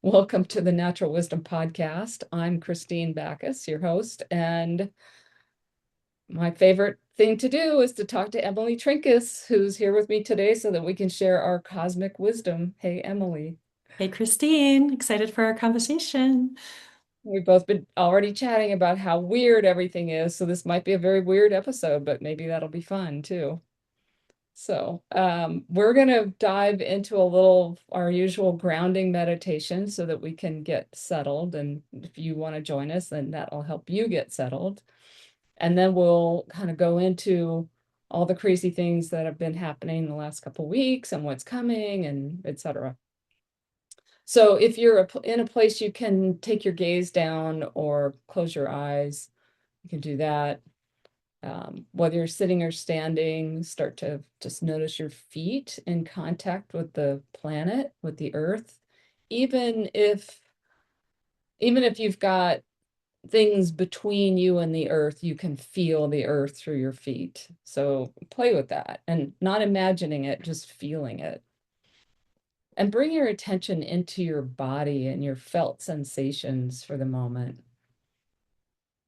Welcome to the Natural Wisdom Podcast. I'm Kristine Backus, your host, and my favorite thing to do is to talk to Emily Trinkus, who's here with me today so that we can share our cosmic wisdom. Hey, Emily. Hey, Christine, excited for our conversation. We've both been already chatting about how weird everything is, so this might be a very weird episode, but maybe that'll be fun too. We're going to dive into a little our usual grounding meditation so that we can get settled. And if you want to join us, then that'll help you get settled. And then we'll kind of go into all the crazy things that have been happening in the last couple of weeks and what's coming and etc. So if you're in a place you can take your gaze down or close your eyes, you can do that. Whether you're sitting or standing, start to just notice your feet in contact with the planet, with the earth. Even if even if you've got things between you and the earth, you can feel the earth through your feet. So play with that and not imagining it, just feeling it. And bring your attention into your body and your felt sensations for the moment.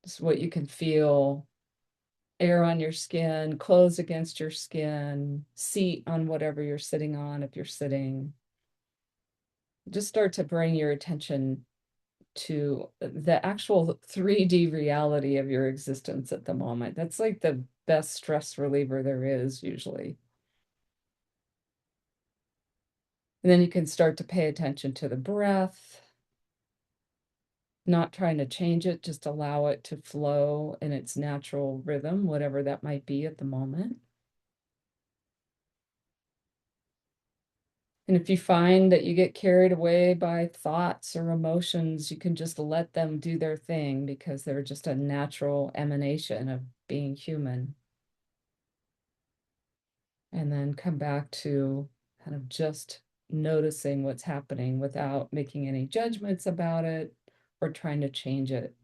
Just what you can feel, air on your skin, clothes against your skin, seat on whatever you're sitting on if you're sitting. Just start to bring your attention to the actual 3D reality of your existence at the moment. That's like the best stress reliever there is usually. And then you can start to pay attention to the breath, not trying to change it, just allow it to flow in its natural rhythm, whatever that might be at the moment. And if you find that you get carried away by thoughts or emotions, you can just let them do their thing because they're just a natural emanation of being human. And then come back to kind of just noticing what's happening without making any judgments about it or trying to change it.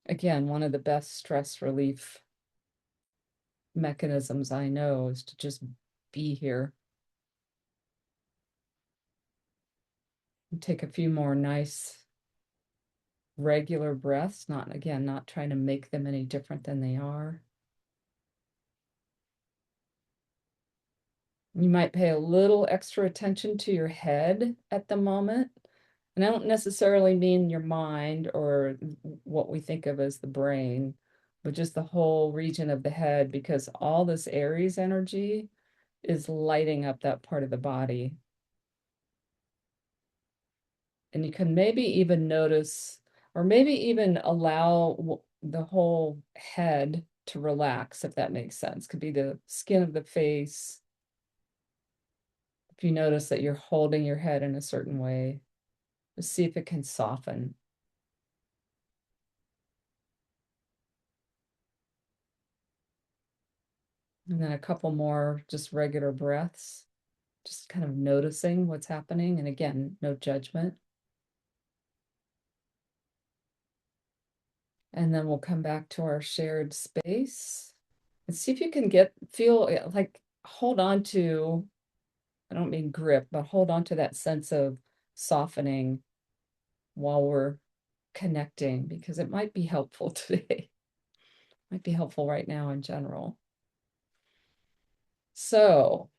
Again, one of the best stress relief mechanisms I know is to just be here. And take a few more nice regular breaths, not again, not trying to make them any different than they are. You might pay a little extra attention to your head at the moment. And I don't necessarily mean your mind or what we think of as the brain, but just the whole region of the head, because all this Aries energy is lighting up that part of the body. And you can maybe even notice, or maybe even allow the whole head to relax, if that makes sense. Could be the skin of the face. If you notice that you're holding your head in a certain way, just see if it can soften. And then a couple more just regular breaths, just kind of noticing what's happening. And again, no judgment. And then we'll come back to our shared space and see if you can feel like hold on to, I don't mean grip, but hold on to that sense of softening while we're connecting because it might be helpful today. Might be helpful right now in general. So,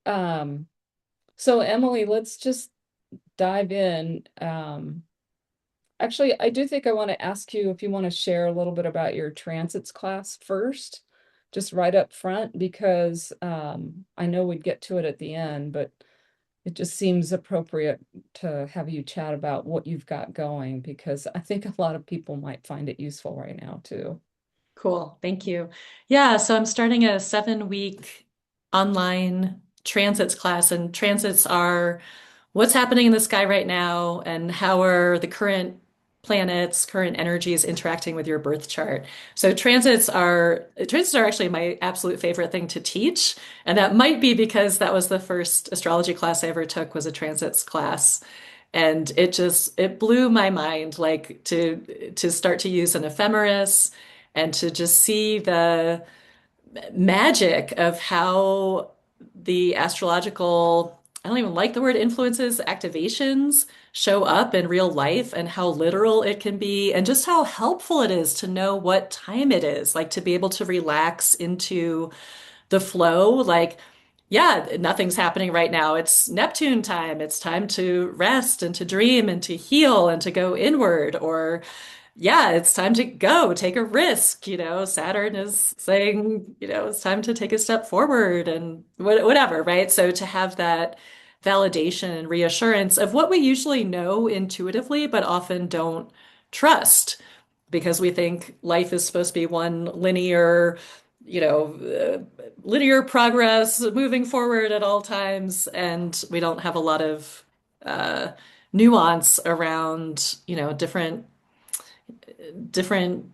um, so Emily, let's just dive in. Actually, I do think I want to ask you if you want to share a little bit about your transits class first, just right up front, because I know we'd get to it at the end, but it just seems appropriate to have you chat about what you've got going because I think a lot of people might find it useful right now too. Cool. Thank you. Yeah, so I'm starting a 7-week online transits class, and transits are what's happening in the sky right now and how are the current planets, current energies interacting with your birth chart. So transits are actually my absolute favorite thing to teach, and that might be because that was the first astrology class I ever took was a transits class. And it blew my mind like to start to use an ephemeris and to just see the magic of how the astrological I don't even like the word influences, activations show up in real life and how literal it can be, and just how helpful it is to know what time it is, like to be able to relax into the flow. Like, yeah, nothing's happening right now. It's Neptune time. It's time to rest and to dream and to heal and to go inward. Or, yeah, it's time to go take a risk. Saturn is saying, it's time to take a step forward and whatever, right? So to have that validation and reassurance of what we usually know intuitively, but often don't trust because we think life is supposed to be one linear progress, moving forward at all times, and we don't have a lot of uh, nuance around, different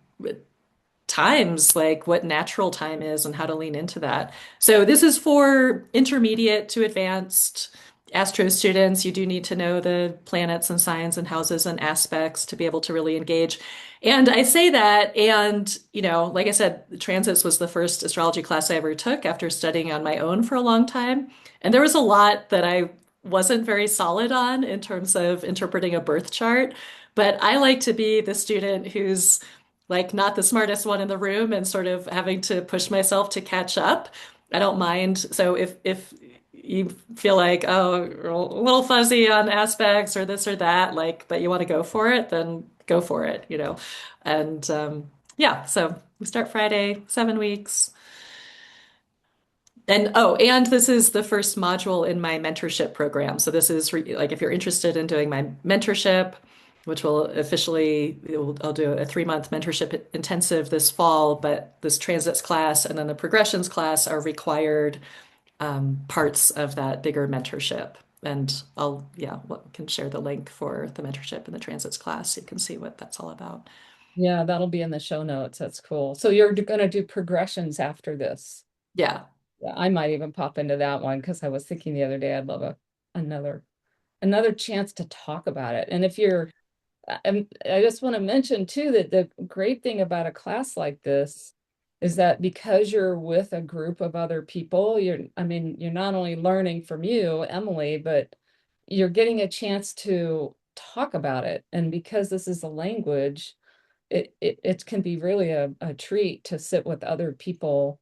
times, like what natural time is and how to lean into that. So this is for intermediate to advanced astro students. You do need to know the planets and signs and houses and aspects to be able to really engage. And I say that, and like I said, transits was the first astrology class I ever took after studying on my own for a long time. And there was a lot that I wasn't very solid on in terms of interpreting a birth chart. But I like to be the student who's like not the smartest one in the room and sort of having to push myself to catch up. I don't mind. So if you feel like, oh, you're a little fuzzy on aspects or this or that, like, but you want to go for it, then go for it. And yeah, so we start Friday, 7 weeks. And oh, and this is the first module in my mentorship program. So this is like if you're interested in doing my mentorship, which will officially, I'll do a 3-month mentorship intensive this fall, but this transits class and then the progressions class are required parts of that bigger mentorship. And can share the link for the mentorship and the transits class so you can see what that's all about. Yeah, that'll be in the show notes. That's cool. So you're gonna do progressions after this. Yeah. Yeah, I might even pop into that one because I was thinking the other day I'd love another another chance to talk about it. And if you're I just want to mention too that the great thing about a class like this is that because you're with a group of other people, you're not only learning from you, Emily, but you're getting a chance to talk about it. And because this is a language, it can be really a treat to sit with other people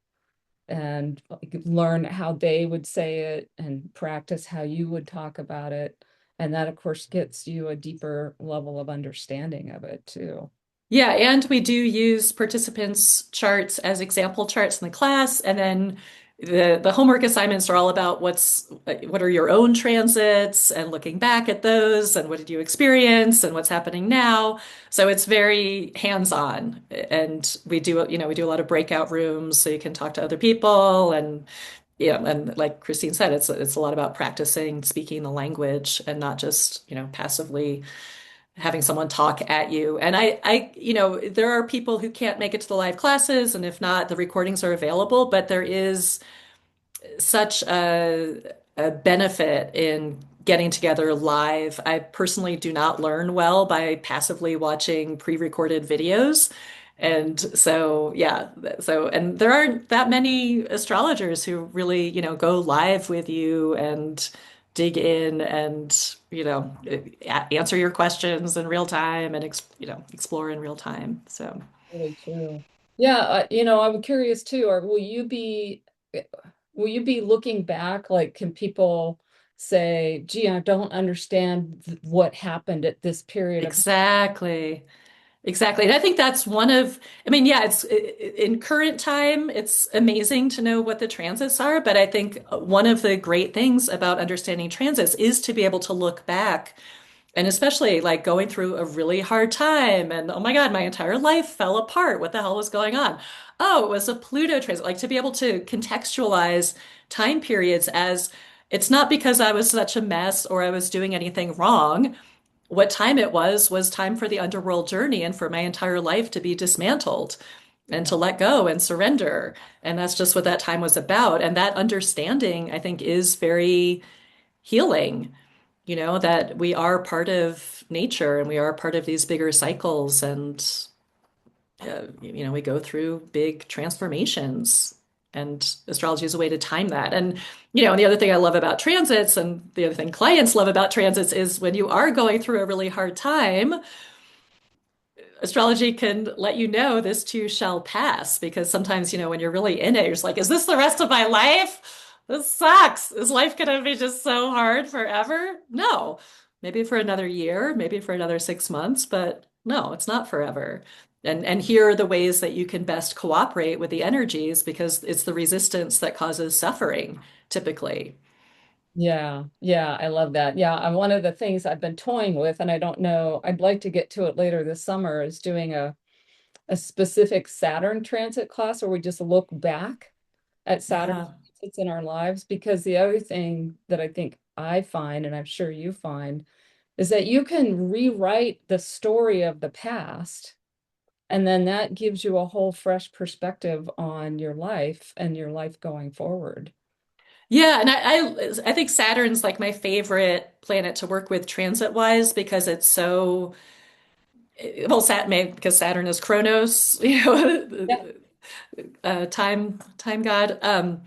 and like, learn how they would say it and practice how you would talk about it. And that, of course, gets you a deeper level of understanding of it too. Yeah, and we do use participants' charts as example charts in the class, and then the homework assignments are all about what are your own transits and looking back at those and what did you experience and what's happening now. So it's very hands-on, and we do a lot of breakout rooms so you can talk to other people and and like Kristine said, it's a lot about practicing speaking the language and not just passively having someone talk at you. And there are people who can't make it to the live classes, and if not, the recordings are available, but there is such a benefit in getting together live. I personally do not learn well by passively watching pre-recorded videos. And so, yeah, and there aren't that many astrologers who really, go live with you and dig in and, answer your questions in real time and, explore in real time. So. Really true. Yeah, I'm curious too, or will you be looking back? Like, can people say, gee, I don't understand what happened at this period of Exactly. Exactly. And I think that's I mean, yeah, in current time, it's amazing to know what the transits are. But I think one of the great things about understanding transits is to be able to look back and especially like going through a really hard time and oh my God, my entire life fell apart. What the hell was going on? Oh, it was a Pluto transit. Like to be able to contextualize time periods as it's not because I was such a mess or I was doing anything wrong. What time it was time for the underworld journey and for my entire life to be dismantled and yeah, to let go and surrender. And that's just what that time was about. And that understanding, I think, is very healing, that we are part of nature and we are part of these bigger cycles. And, we go through big transformations. And astrology is a way to time that. And, and the other thing I love about transits and the other thing clients love about transits is when you are going through a really hard time, astrology can let you know this too shall pass. Because sometimes, when you're really in it, you're just like, is this the rest of my life? This sucks. Is life going to be just so hard forever? No. Maybe for another year, maybe for another 6 months, but no, it's not forever. And here are the ways that you can best cooperate with the energies because it's the resistance that causes suffering, typically. Yeah, yeah, I love that. Yeah, one of the things I've been toying with, and I don't know, I'd like to get to it later this summer, is doing a specific Saturn transit class where we just look back at Saturn Yeah. transits in our lives. Because the other thing that I think I find, and I'm sure you find, is that you can rewrite the story of the past, and then that gives you a whole fresh perspective on your life and your life going forward. Yeah, and I think Saturn's like my favorite planet to work with transit wise because it's so well because Saturn is Chronos, Yeah. time god.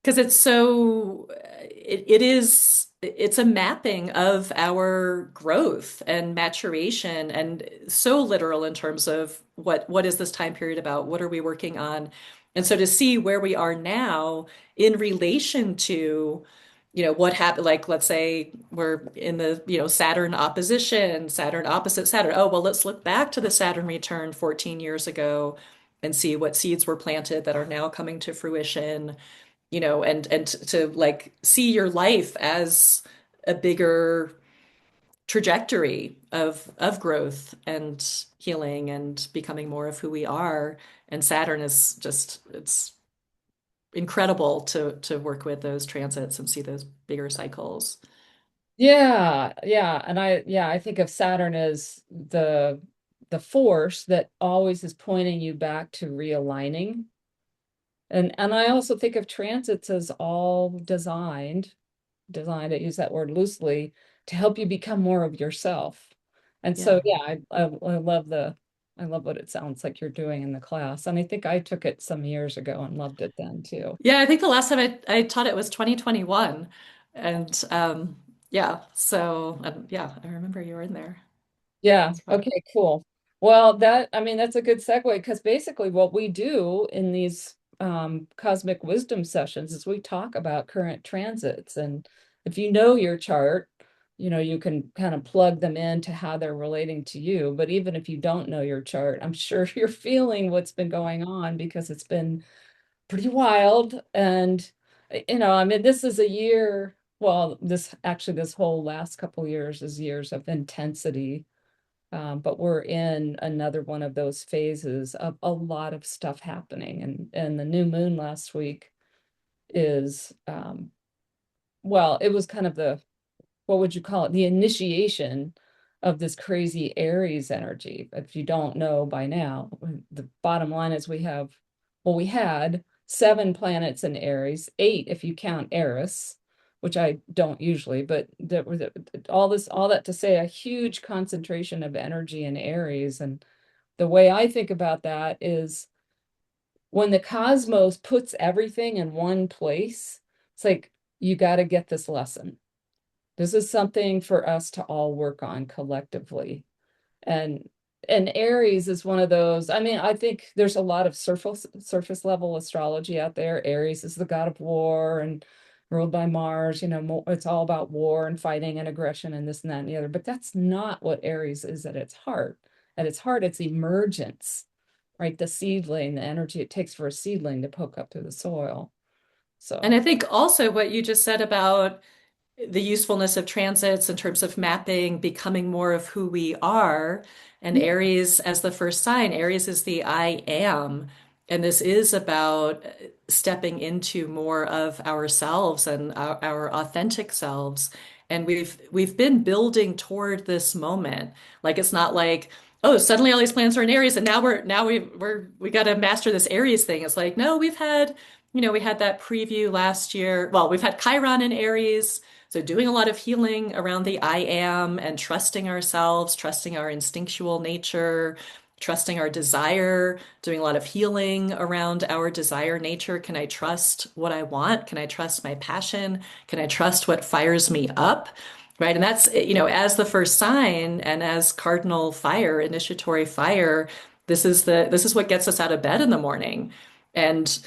Because it's so it's a mapping of our growth and maturation and so literal in terms of what is this time period about? What are we working on? And so to see where we are now in relation to, what happened, like let's say we're in the, Saturn opposition, Saturn opposite Saturn. Oh, well, let's look back to the Saturn return 14 years ago and see what seeds were planted that are now coming to fruition, and to like see your life as a bigger trajectory of growth and healing and becoming more of who we are. And Saturn is just it's incredible to work with those transits and see those bigger cycles. Yeah, yeah, and I think of Saturn as the force that always is pointing you back to realigning. And I also think of transits as all designed, I use that word loosely, to help you become more of yourself. And so Yeah. yeah, I love what it sounds like you're doing in the class. And I think I took it some years ago and loved it then too. Yeah, I think the last time I taught it was 2021. And yeah, so yeah, I remember you were in there. Yeah. It's fun. Okay, cool. Well, I mean, that's a good segue because basically what we do in these cosmic wisdom sessions is we talk about current transits. And if you know your chart, you can kind of plug them into how they're relating to you. But even if you don't know your chart, I'm sure you're feeling what's been going on because it's been pretty wild. And, I mean, this is a year, well, this whole last couple years is years of intensity, but we're in another one of those phases of a lot of stuff happening. And the new moon last week is, well, it was kind of what would you call it? The initiation of this crazy Aries energy. If you don't know by now, the bottom line is we had 7 planets in Aries, 8 if you count Eris, which I don't usually, but all that to say a huge concentration of energy in Aries. And the way I think about that is when the cosmos puts everything in one place, it's like, you got to get this lesson. This is something for us to all work on collectively. And and Aries is one of those. I mean, I think there's a lot of surface level astrology out there. Aries is the god of war and ruled by Mars, it's all about war and fighting and aggression and this and that and the other. But that's not what Aries is at its heart. At its heart, it's emergence, right? The seedling, the energy it takes for a seedling to poke up through the soil. And So I think also what you just said about the usefulness of transits in terms of mapping, becoming more of who we are. And yeah. Aries as the first sign, Aries is the I am. And this is about stepping into more of ourselves and our authentic selves. And we've been building toward this moment. Like it's not like, oh, suddenly all these planets are in Aries and we got to master this Aries thing. It's like, no, we had that preview last year. Well, we've had Chiron in Aries. So doing a lot of healing around the I am and trusting ourselves, trusting our instinctual nature, trusting our desire, doing a lot of healing around our desire nature. Can I trust what I want? Can I trust my passion? Can I trust what fires me up? Right. And that's, as the first sign and as cardinal fire, initiatory fire, this is what gets us out of bed in the morning. And,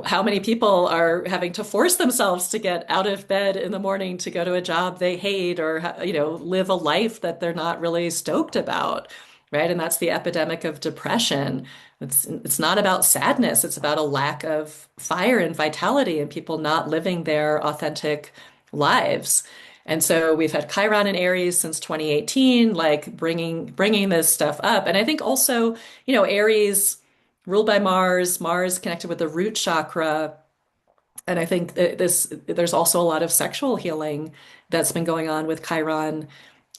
how many people are having to force themselves to get out of bed in the morning to go to a job they hate or, live a life that they're not really stoked about, right? And that's the epidemic of depression. It's not about sadness. It's about a lack of fire and vitality and people not living their authentic lives. And so we've had Chiron and Aries since 2018, like bringing this stuff up. And I think also, Aries ruled by Mars, Mars connected with the root chakra. And I think that there's also a lot of sexual healing that's been going on with Chiron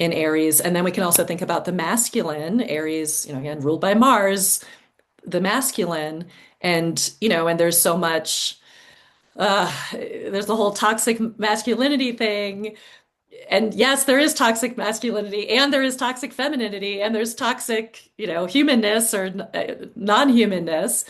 in Aries. And then we can also think about the masculine, Aries, again, ruled by Mars, the masculine. And there's so much, there's the whole toxic masculinity thing. And yes, there is toxic masculinity and there is toxic femininity and there's toxic, humanness or non-humanness.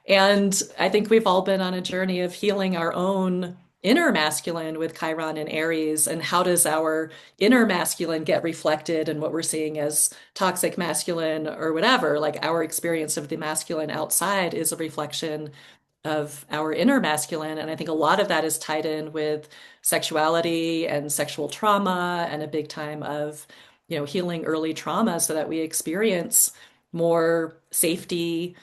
And I think we've all been on a journey of healing our own inner masculine with Chiron and Aries. And how does our inner masculine get reflected in what we're seeing as toxic masculine or whatever? Like our experience of the masculine outside is a reflection of our inner masculine. And I think a lot of that is tied in with sexuality and sexual trauma and a big time of, healing early trauma so that we experience more safety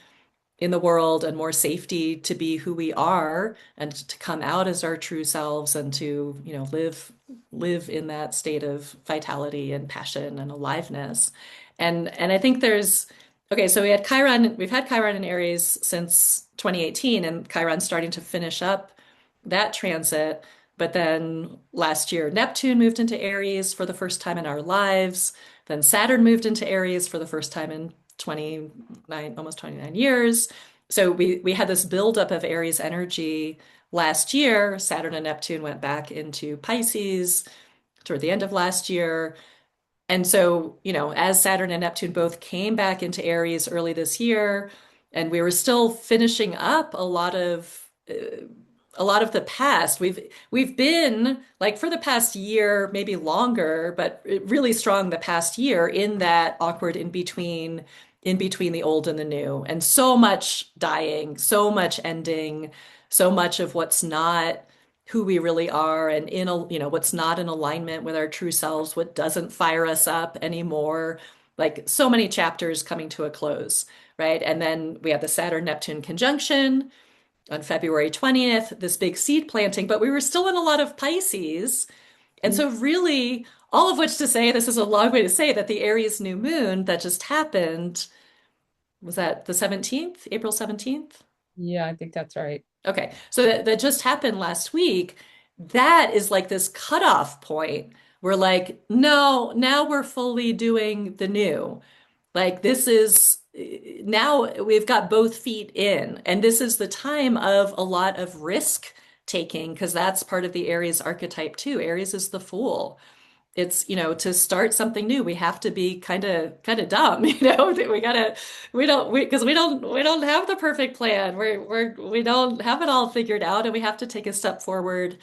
in the world and more safety to be who we are and to come out as our true selves and to, live in that state of vitality and passion and aliveness. And I think there's okay, so we've had Chiron in Aries since 2018 and Chiron's starting to finish up that transit. But then last year, Neptune moved into Aries for the first time in our lives. Then Saturn moved into Aries for the first time in 29, almost 29 years. So we had this buildup of Aries energy last year. Saturn and Neptune went back into Pisces toward the end of last year. And so, as Saturn and Neptune both came back into Aries early this year, and we were still finishing up a lot of the past. We've been like for the past year, maybe longer, but really strong the past year in that awkward in between the old and the new. And so much dying, so much ending, so much of what's not who we really are and what's not in alignment with our true selves, what doesn't fire us up anymore. Like so many chapters coming to a close, right? And then we have the Saturn Neptune conjunction on February 20th, this big seed planting, but we were still in a lot of Pisces. And so really, all of which to say, this is a long way to say that the Aries new moon that just happened, was that the 17th, April 17th? Yeah, I think that's right. Okay, so that just happened last week. That is like this cutoff point. We're like, no, now we're fully doing the new. Like this is now we've got both feet in, and this is the time of a lot of risk taking because that's part of the Aries archetype too. Aries is the fool. It's, to start something new, we have to be kind of dumb, because we don't have the perfect plan. We don't have it all figured out, and we have to take a step forward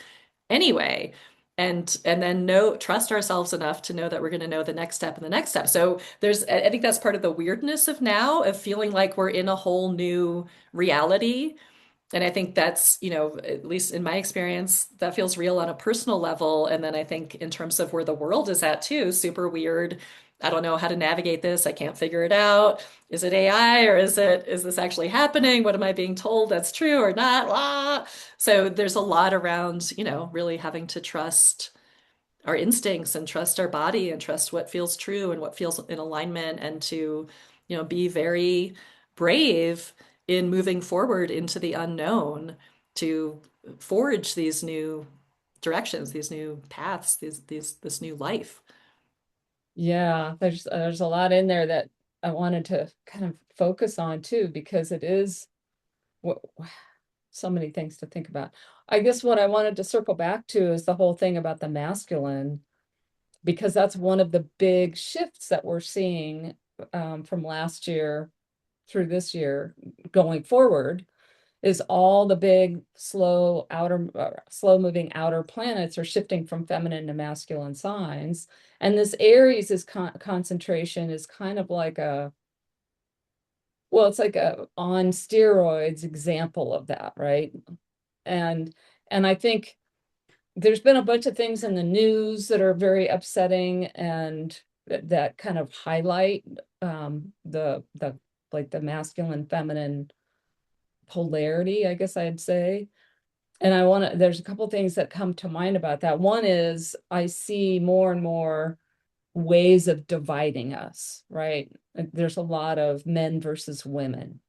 anyway. And then trust ourselves enough to know that we're going to know the next step and the next step. So I think that's part of the weirdness of now, of feeling like we're in a whole new reality. And I think that's, at least in my experience, that feels real on a personal level. And then I think in terms of where the world is at too, super weird. I don't know how to navigate this. I can't figure it out. Is it AI or is this actually happening? What am I being told that's true or not? Ah. So there's a lot around, really having to trust our instincts and trust our body and trust what feels true and what feels in alignment and to, be very brave in moving forward into the unknown to forge these new directions, these new paths, this new life. Yeah, there's a lot in there that I wanted to kind of focus on too, because it is what so many things to think about. I guess what I wanted to circle back to is the whole thing about the masculine, because that's one of the big shifts that we're seeing from last year through this year going forward is all the big slow moving outer planets are shifting from feminine to masculine signs. And this Aries is concentration is kind of like a, well, it's like a on steroids example of that, right? And and I think there's been a bunch of things in the news that are very upsetting and that kind of highlight the like the masculine feminine polarity, I guess I'd say. And there's a couple things that come to mind about that. One is I see more and more ways of dividing us, right? There's a lot of men versus women.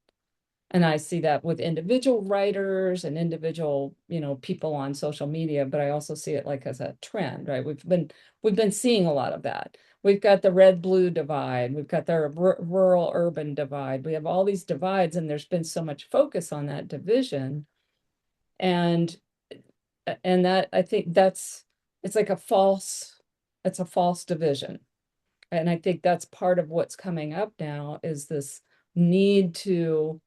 And I see that with individual writers and individual, people on social media, but I also see it like as a trend, right? We've been seeing a lot of that. We've got the red-blue divide, we've got the rural-urban divide. We have all these divides, and there's been so much focus on that division. And that I think it's like it's a false division. And I think that's part of what's coming up now is this need to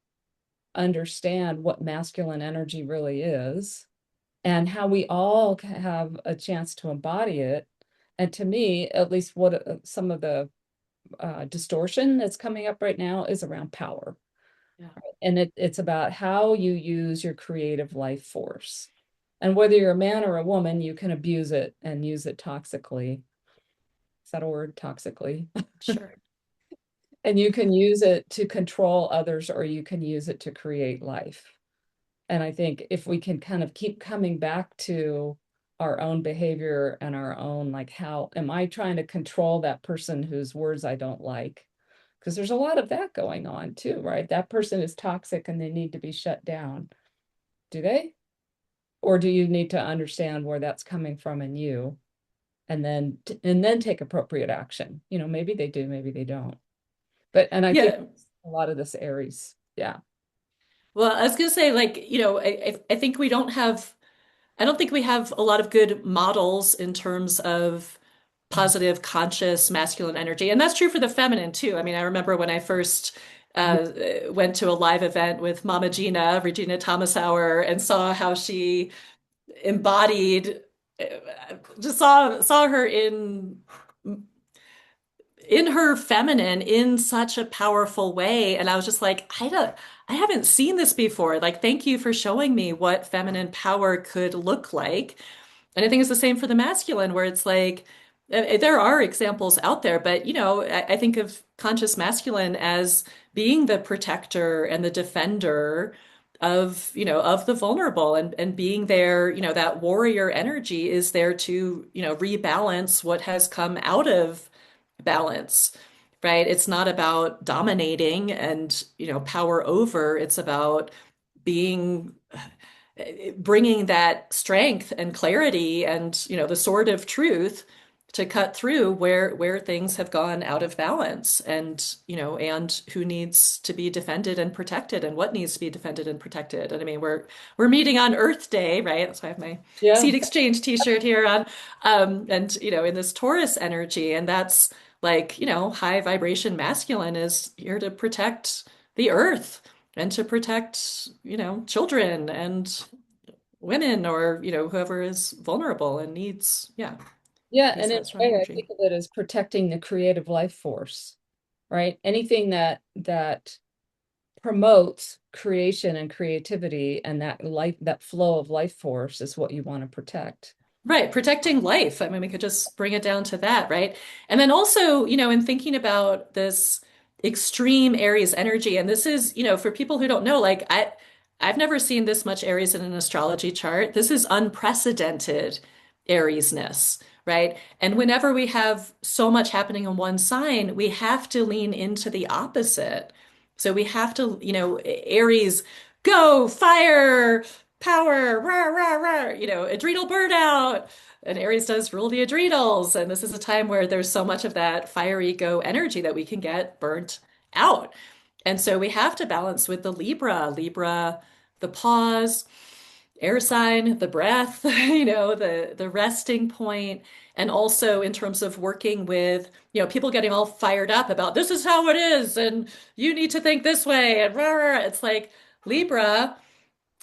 understand what masculine energy really is and how we all have a chance to embody it. And to me, at least what some of the distortion that's coming up right now is around power. Yeah. And it's about how you use your creative life force. And whether you're a man or a woman, you can abuse it and use it toxically. Is that a word, toxically? Sure. And you can use it to control others or you can use it to create life. And I think if we can kind of keep coming back to our own behavior and our own, like, how am I trying to control that person whose words I don't like? Because there's a lot of that going on too, right? That person is toxic and they need to be shut down. Do they? Or do you need to understand where that's coming from in you and then take appropriate action? Maybe they do, maybe they don't. And I think Yeah. a lot of this Aries. Yeah. Well, I was gonna say, like, I think we don't have, I don't think we have a lot of good models in terms of positive, conscious, masculine energy. And that's true for the feminine too. I mean, I remember when I first went to a live event with Mama Gina, Regina Thomasauer, and saw how she embodied, uh, just saw her in her feminine in such a powerful way. And I was just like, I haven't seen this before. Like, thank you for showing me what feminine power could look like. And I think it's the same for the masculine, where it's like, there are examples out there, but I think of conscious masculine as being the protector and the defender of, of the vulnerable, and being there, that warrior energy is there to, rebalance what has come out of balance, right? It's not about dominating and, power over. It's about being, bringing that strength and clarity and, the sword of truth to cut through where things have gone out of balance, and, and who needs to be defended and protected, and what needs to be defended and protected. And I mean, we're meeting on Earth Day, right? That's why I have my Yeah. Seed Exchange t-shirt here on, and, in this Taurus energy. And that's like, high vibration masculine is here to protect the earth and to protect, children and women, or, whoever is vulnerable and Yeah. needs And in that a strong way, I energy. think of it as protecting the creative life force, right? Anything that promotes creation and creativity and that flow of life force is what you want to protect. Right, protecting life. I mean, we could just bring it down to that, right? And then also, in thinking about this extreme Aries energy, and this is, for people who don't know, like I've never seen this much Aries in an astrology chart. This is unprecedented Ariesness, right? And whenever we have so much happening in one sign, we have to lean into the opposite. So we have to, Aries, go, fire, power, rah, rah, rah, adrenal burnout. And Aries does rule the adrenals. And this is a time where there's so much of that fiery go energy that we can get burnt out. And so we have to balance with the Libra, the pause, air sign, the breath, the resting point. And also in terms of working with, people getting all fired up about this is how it is, and you need to think this way, and rah, rah, rah. It's like Libra.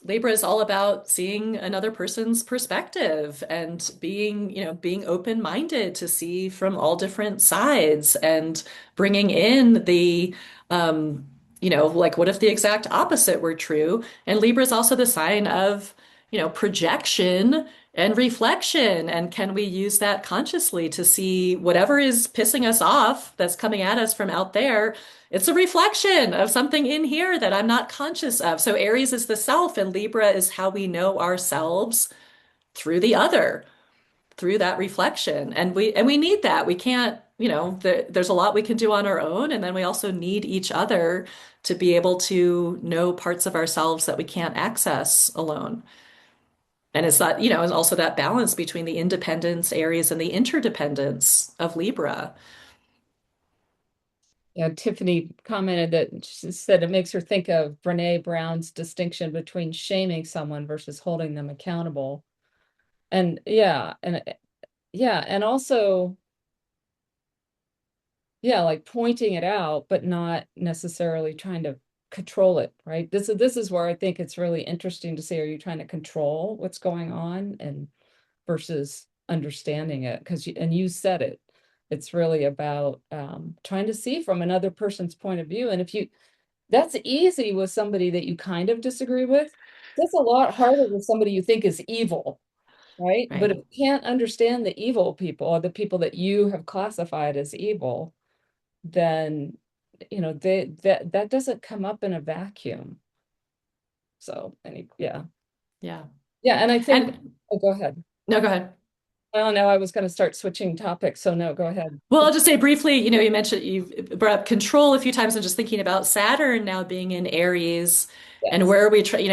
Libra is all about seeing another person's perspective and being open-minded to see from all different sides and bringing in like what if the exact opposite were true? And Libra is also the sign of, projection and reflection. And can we use that consciously to see whatever is pissing us off that's coming at us from out there? It's a reflection of something in here that I'm not conscious of. So Aries is the self, and Libra is how we know ourselves through the other, through that reflection. And we need that. We can't, there's a lot we can do on our own, and then we also need each other to be able to know parts of ourselves that we can't access alone. And it's that, and also that balance between the independence Aries and the interdependence of Libra. Yeah, Tiffany commented that she said it makes her think of Brene Brown's distinction between shaming someone versus holding them accountable. And yeah, and also yeah, like pointing it out, but not necessarily trying to control it, right? This is where I think it's really interesting to see, are you trying to control what's going on and versus understanding it? Because you said it. It's really about trying to see from another person's point of view. And if you that's easy with somebody that you kind of disagree with. That's a lot harder with somebody you think is evil, right? But Right. if you can't understand the evil people or the people that you have classified as evil, then that doesn't come up in a vacuum. So yeah. Yeah. Yeah, and I think And oh go ahead. no, go ahead. I don't know, I was going to start switching topics, so no, go ahead. Well, I'll just say briefly, you mentioned you brought up control a few times and just thinking about Saturn now being in Aries and Yes. where we try,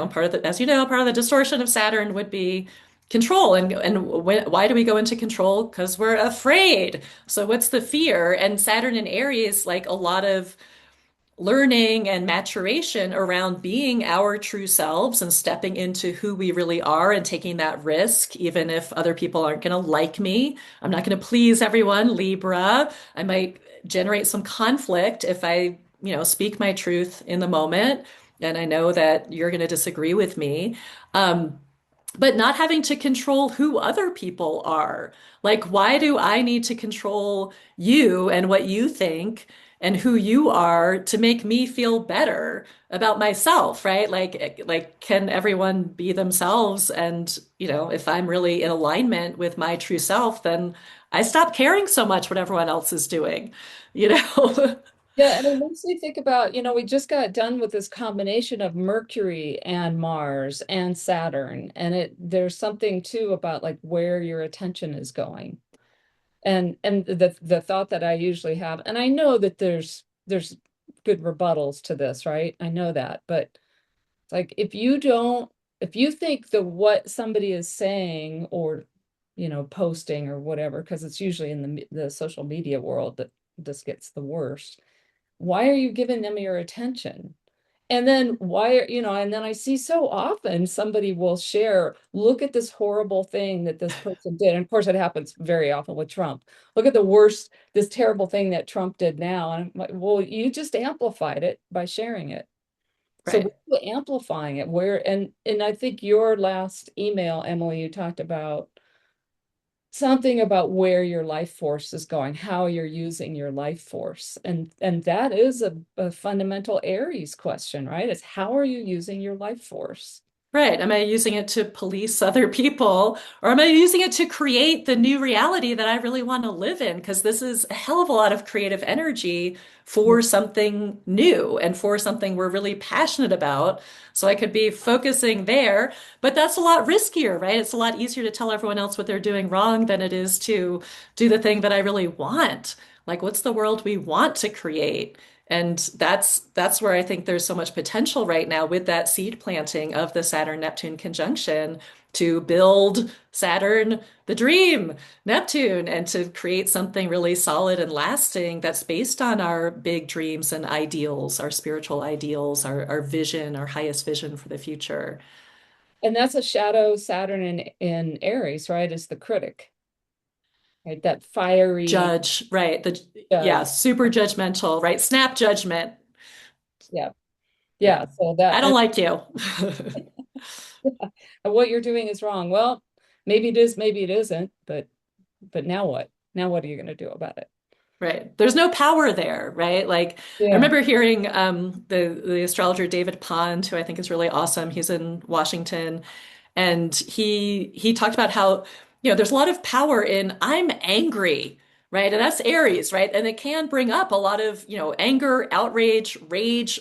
part of the, as you know, part of the distortion of Saturn would be control. And why do we go into control? Because we're afraid. So what's the fear? And Saturn in Aries, like a lot of learning and maturation around being our true selves and stepping into who we really are and taking that risk, even if other people aren't going to like me. I'm not going to please everyone, Libra. I might generate some conflict if I, speak my truth in the moment. And I know that you're going to disagree with me. But not having to control who other people are. Like, why do I need to control you and what you think and who you are to make me feel better about myself, right? Like, can everyone be themselves? And, if I'm really in alignment with my true self, then I stop caring so much what everyone else is doing, you know? Yeah, and it makes me think about, we just got done with this combination of Mercury and Mars and Saturn, and there's something too about like where your attention is going. And the thought that I usually have, and I know that there's good rebuttals to this, right? I know that, but it's like if you think that what somebody is saying or posting or whatever, because it's usually in the social media world that this gets the worst, why are you giving them your attention? And then and then I see so often somebody will share, look at this horrible thing that this person did. And of course, it happens very often with Trump. Look at this terrible thing that Trump did now. And I'm like, well, you just amplified it by sharing it. So Right. we're amplifying it and I think your last email, Emily, you talked about something about where your life force is going, how you're using your life force. And that is a fundamental Aries question, right? It's how are you using your life force? Right. Am I using it to police other people, or am I using it to create the new reality that I really want to live in? Because this is a hell of a lot of creative energy for something new and for something we're really passionate about. So I could be focusing there, but that's a lot riskier, right? It's a lot easier to tell everyone else what they're doing wrong than it is to do the thing that I really want. Like, what's the world we want to create? And that's where I think there's so much potential right now with that seed planting of the Saturn Neptune conjunction to build Saturn, the dream, Neptune, and to create something really solid and lasting that's based on our big dreams and ideals, our spiritual ideals, our vision, our highest vision for the future. And that's a shadow Saturn in Aries, right? Is the critic. right? That fiery Judge, right? Yeah, judge. super judgmental, right? Snap judgment. Yeah. Yeah. Yeah. So I that, don't like you. and what you're doing is wrong. Well, maybe it is, maybe it isn't, but now what? Now what are you going to do about it? Right. There's no power there, right? Like I Yeah. remember hearing the astrologer David Pond, who I think is really awesome. He's in Washington, and he talked about how, there's a lot of power in I'm angry, right? And that's Aries, right? And it can bring up a lot of, anger, outrage, rage.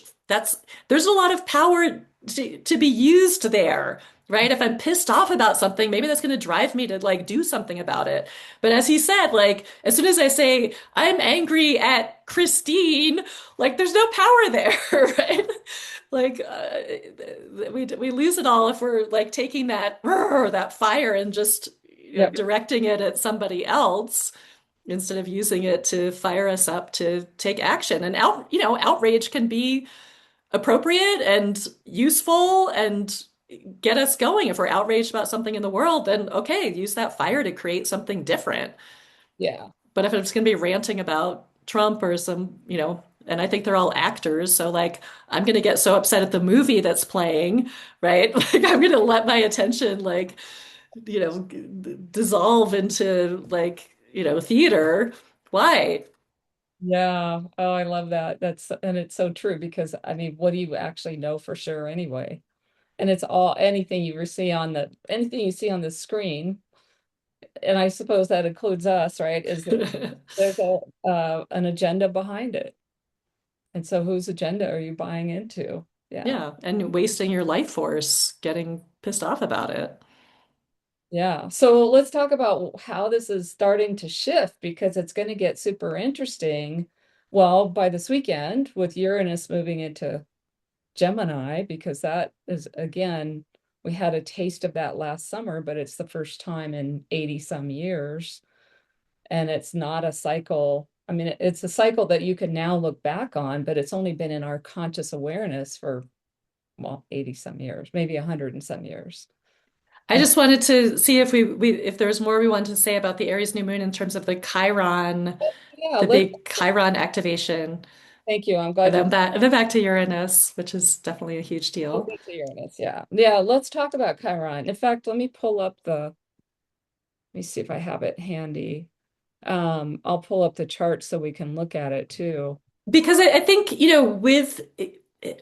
There's a lot of power to be used there, right? If I'm pissed off about something, maybe that's going to drive me to like do something about it. But as he said, like as soon as I say I'm angry at Kristine, like there's no power there, right? Like we lose it all if we're like taking that fire and just Yep. directing it at somebody else instead of using it to fire us up to take action. And outrage can be appropriate and useful and get us going. If we're outraged about something in the world, then okay, use that fire to create something different. Yeah. But if it's going to be ranting about Trump or and I think they're all actors, so like I'm going to get so upset at the movie that's playing, right? Like I'm going to let my attention like, dissolve into like, theater. Why? Yeah. Oh, I love that. And it's so true because I mean, what do you actually know for sure anyway? And it's all anything you see on the screen, and I suppose that includes us, right? Is that there's an agenda behind it. And so whose agenda are you buying into? Yeah. Yeah, and wasting your life force getting pissed off about it. Yeah. So let's talk about how this is starting to shift because it's going to get super interesting. Well, by this weekend, with Uranus moving into Gemini, because that is, again, we had a taste of that last summer, but it's the first time in 80 some years. And it's not a cycle. I mean, it's a cycle that you can now look back on, but it's only been in our conscious awareness for, well, 80 some years, maybe 100 and some years. I And just wanted to see if there's more we wanted to say about the Aries new moon in terms of the Chiron, yeah, the big Chiron activation. thank you. I'm And glad you then back to Uranus, which is definitely a huge pulled deal. me to Uranus. Yeah. Yeah. Let's talk about Chiron. In fact, let me see if I have it handy. I'll pull up the chart so we can look at it too. Because I think,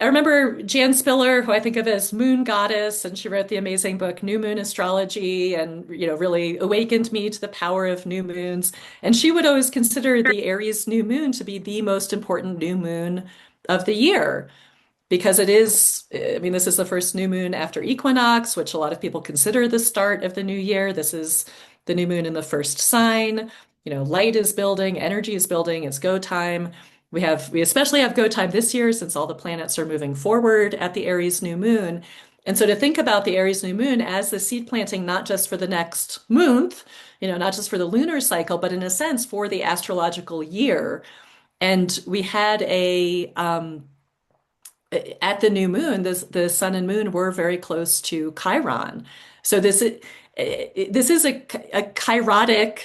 I remember Jan Spiller, who I think of as moon goddess, and she wrote the amazing book New Moon Astrology and, really awakened me to the power of new moons. And she would always consider the Aries new moon to be the most important new moon of the year because it is, I mean, this is the first new moon after equinox, which a lot of people consider the start of the new year. This is the new moon in the first sign. Light is building, energy is building, it's go time. We especially have go time this year since all the planets are moving forward at the Aries new moon. And so to think about the Aries new moon as the seed planting, not just for the next month, not just for the lunar cycle, but in a sense for the astrological year. And we had at the new moon, the sun and moon were very close to Chiron. So this is a chirotic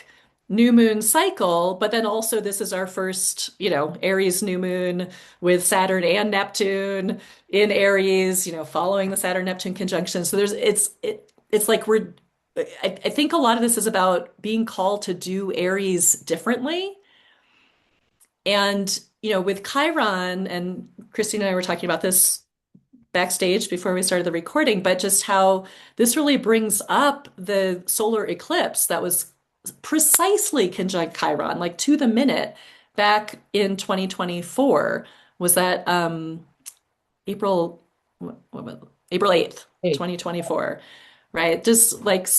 new moon cycle, but then also this is our first, Aries new moon with Saturn and Neptune in Aries, following the Saturn Neptune conjunction. So it's like I think a lot of this is about being called to do Aries differently. And, with Chiron, and Christine and I were talking about this backstage before we started the recording, but just how this really brings up the solar eclipse that was precisely conjunct Chiron, like to the minute, back in 2024. Was that April, April 8th, Hey, 2024, right? Just like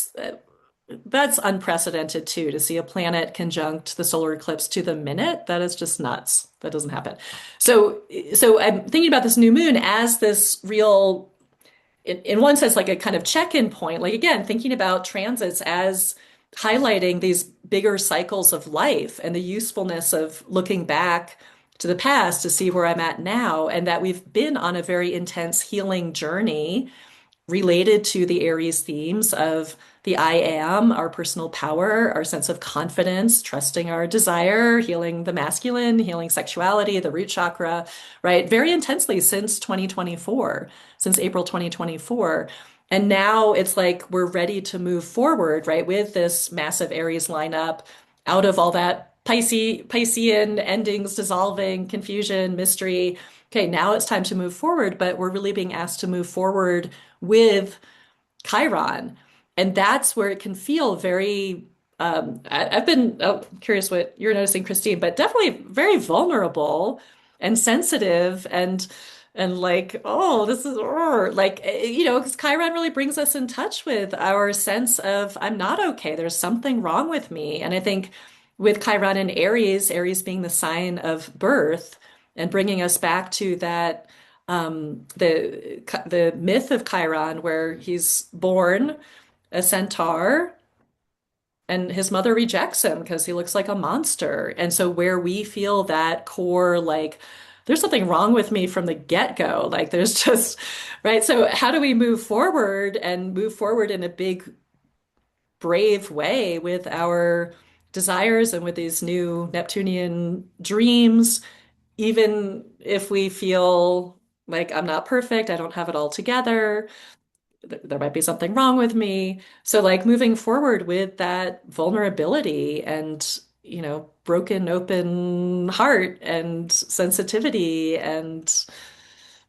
that's unprecedented too, to see a planet conjunct the solar eclipse to the minute. That is just nuts. That doesn't happen. So, so I'm thinking about this new moon as this real, in one sense, like a kind of check-in point. Like again, thinking about transits as highlighting these bigger cycles of life and the usefulness of looking back to the past to see where I'm at now, and that we've been on a very intense healing journey related to the Aries themes of the I am, our personal power, our sense of confidence, trusting our desire, healing the masculine, healing sexuality, the root chakra, right? Very intensely since 2024, since April 2024. And now it's like we're ready to move forward, right? With this massive Aries lineup, out of all that Piscean endings, dissolving, confusion, mystery. Okay, now it's time to move forward, but we're really being asked to move forward with Chiron. And that's where it can feel very, I've been curious what you're noticing, Kristine, but definitely very vulnerable and sensitive and like, oh, this is like, because Chiron really brings us in touch with our sense of I'm not okay. There's something wrong with me. And I think with Chiron and Aries, Aries being the sign of birth and bringing us back to that the myth of Chiron, where he's born a centaur and his mother rejects him because he looks like a monster. And so where we feel that core, like, there's something wrong with me from the get-go. Like there's just, right? So how do we move forward and move forward in a big, brave way with our desires and with these new Neptunian dreams, even if we feel like I'm not perfect, I don't have it all together, there might be something wrong with me. So, like moving forward with that vulnerability and, broken open heart and sensitivity and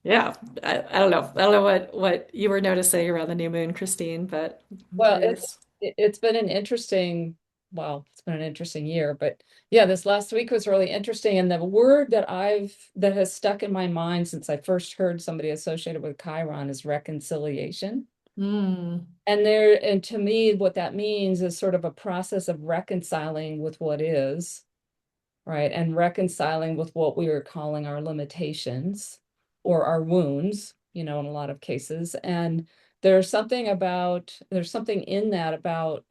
yeah, I don't know. I don't know what you were noticing around the new moon, Kristine, but I'm Well, curious. it's been an interesting, well, it's been an interesting year, but yeah, this last week was really interesting. And the word that has stuck in my mind since I first heard somebody associated with Chiron is reconciliation. Mm, And to me, what that means is sort of a process of reconciling with what is, right? And reconciling with what we are calling our limitations or our wounds, in a lot of cases. And there's something in that about,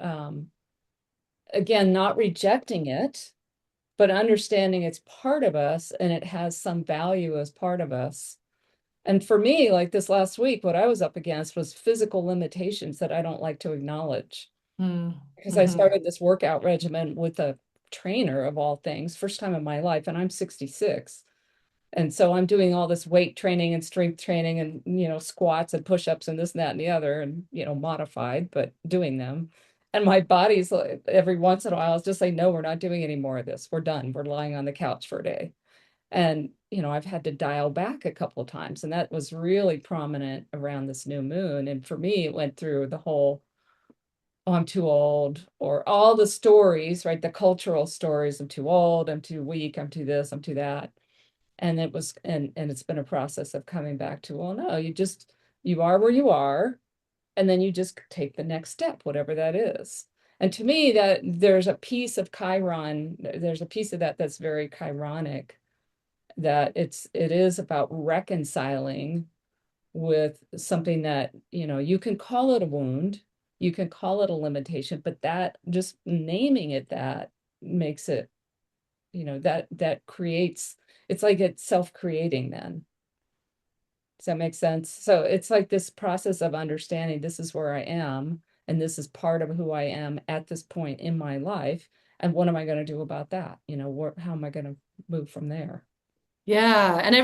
again, not rejecting it, but understanding it's part of us and it has some value as part of us. And for me, like this last week, what I was up against was physical limitations that I don't like to acknowledge mm, because I hmm. started this workout regimen with a trainer of all things, first time in my life, and I'm 66. And so I'm doing all this weight training and strength training and, squats and push-ups and this and that and the other and, modified, but doing them. And my body's like, every once in a while, it's just like, no, we're not doing any more of this. We're done. We're lying on the couch for a day. And, I've had to dial back a couple of times. And that was really prominent around this new moon. And for me, it went through the whole, oh, I'm too old, or all the stories, right? The cultural stories, I'm too old, I'm too weak, I'm too this, I'm too that. And it's been a process of coming back to, well, no, you are where you are, and then you just take the next step, whatever that is. And to me, that there's a piece of Chiron, there's a piece of that that's very Chironic, that it is about reconciling with something that, you can call it a wound, you can call it a limitation, but that just naming it that makes it, that creates, it's like it's self-creating then. Does that make sense? So it's like this process of understanding this is where I am, and this is part of who I am at this point in my life. And what am I going to do about that? How am I going to move from there? Yeah, and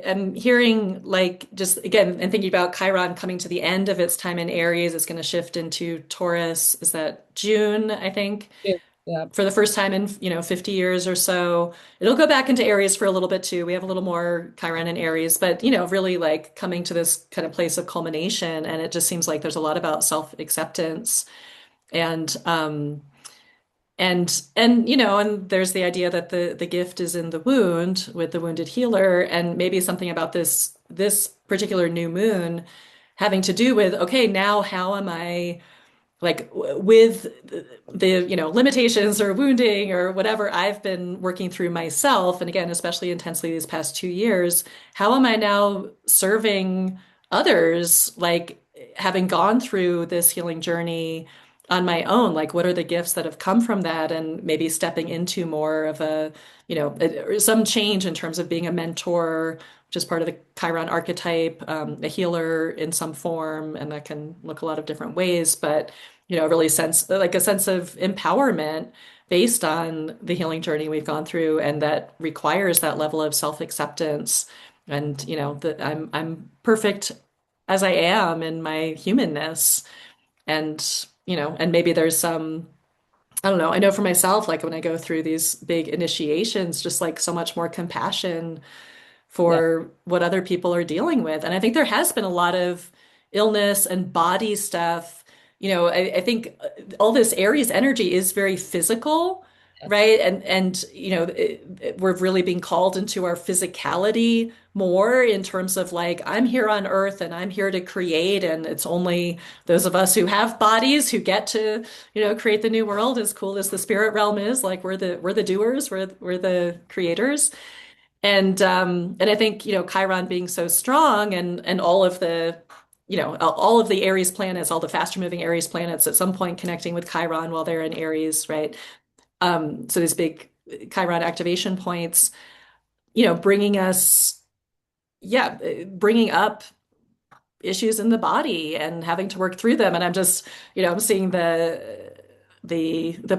I'm hearing like just again and thinking about Chiron coming to the end of its time in Aries, it's going to shift into Taurus. Is that June, I think, Yeah. Yeah. for the first time in, 50 years or so. It'll go back into Aries for a little bit too. We have a little more Chiron in Aries, but really like coming to this kind of place of culmination, and it just seems like there's a lot about self-acceptance and and there's the idea that the gift is in the wound with the wounded healer, and maybe something about this particular new moon having to do with, okay, now how am I like with the limitations or wounding or whatever I've been working through myself, and again, especially intensely these past 2 years, how am I now serving others, like having gone through this healing journey on my own? Like, what are the gifts that have come from that, and maybe stepping into more of a, some change in terms of being a mentor just part of the Chiron archetype, a healer in some form, and that can look a lot of different ways, but really sense like a sense of empowerment based on the healing journey we've gone through, and that requires that level of self-acceptance. And that I'm perfect as I am in my humanness. And and maybe there's some, I don't know, I know for myself, like when I go through these big initiations, just like so much more compassion Yeah. for what other people are dealing with. And I think there has been a lot of illness and body stuff. I think all this Aries energy is very physical, Yes. right? And we're really being called into our physicality more in terms of like, I'm here on Earth and I'm here to create, and it's only those of us who have bodies who get to, create the new world. As cool as the spirit realm is, like we're the doers, we're the creators. And I think, Chiron being so strong, and all of the all of the Aries planets, all the faster moving Aries planets at some point connecting with Chiron while they're in Aries, right? So these big Chiron activation points, bringing us, yeah, bringing up issues in the body and having to work through them. And I'm just, I'm seeing the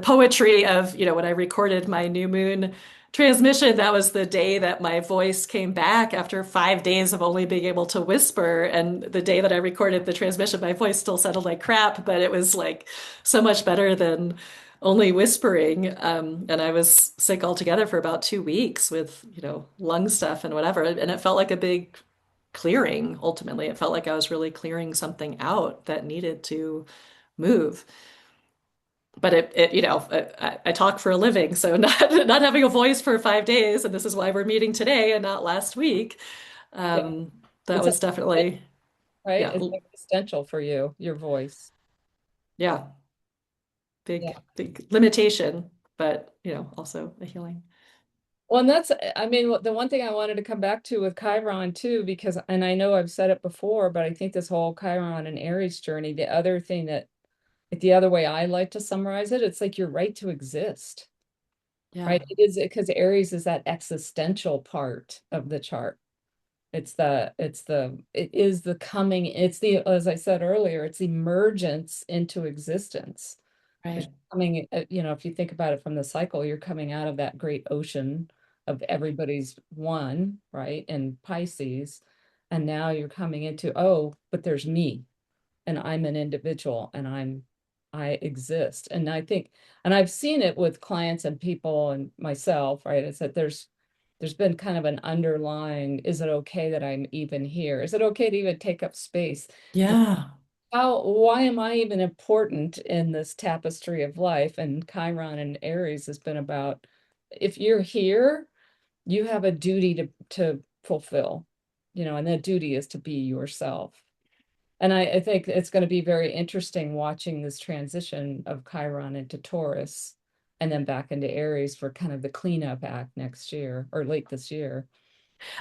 poetry of, when I recorded my new moon transmission, that was the day that my voice came back after 5 days of only being able to whisper. And the day that I recorded the transmission, my voice still sounded like crap, but it was like so much better than only whispering. And I was sick altogether for about 2 weeks with, lung stuff and whatever. And it felt like a big clearing. Ultimately, it felt like I was really clearing something out that needed to move. But I talk for a living, so not having a voice for 5 days, and this is why we're meeting today and not last week. Yeah. That It's a, was definitely, right? yeah, It's existential for you, your voice. yeah, Yeah. big limitation, but also a healing. Well, and that's, I mean, the one thing I wanted to come back to with Chiron too, because, and I know I've said it before, but I think this whole Chiron and Aries journey, the other thing that, like the other way I like to summarize it, it's like your right to exist, Yeah, right? It is because Aries is that existential part of the chart. It is the coming, it's the, as I said earlier, it's emergence into existence. Because right. you're coming, if you think about it from the cycle, you're coming out of that great ocean of everybody's one, right? And Pisces. And now you're coming into, oh, but there's me and I'm an individual and I exist. And I think, and I've seen it with clients and people and myself, right? It's that there's been kind of an underlying, is it okay that I'm even here? Is it okay to even take up space? Yeah, Why am I even important in this tapestry of life? And Chiron and Aries has been about, if you're here, you have a duty to fulfill, and that duty is to be yourself. And I think it's going to be very interesting watching this transition of Chiron into Taurus and then back into Aries for kind of the cleanup act next year or late this year.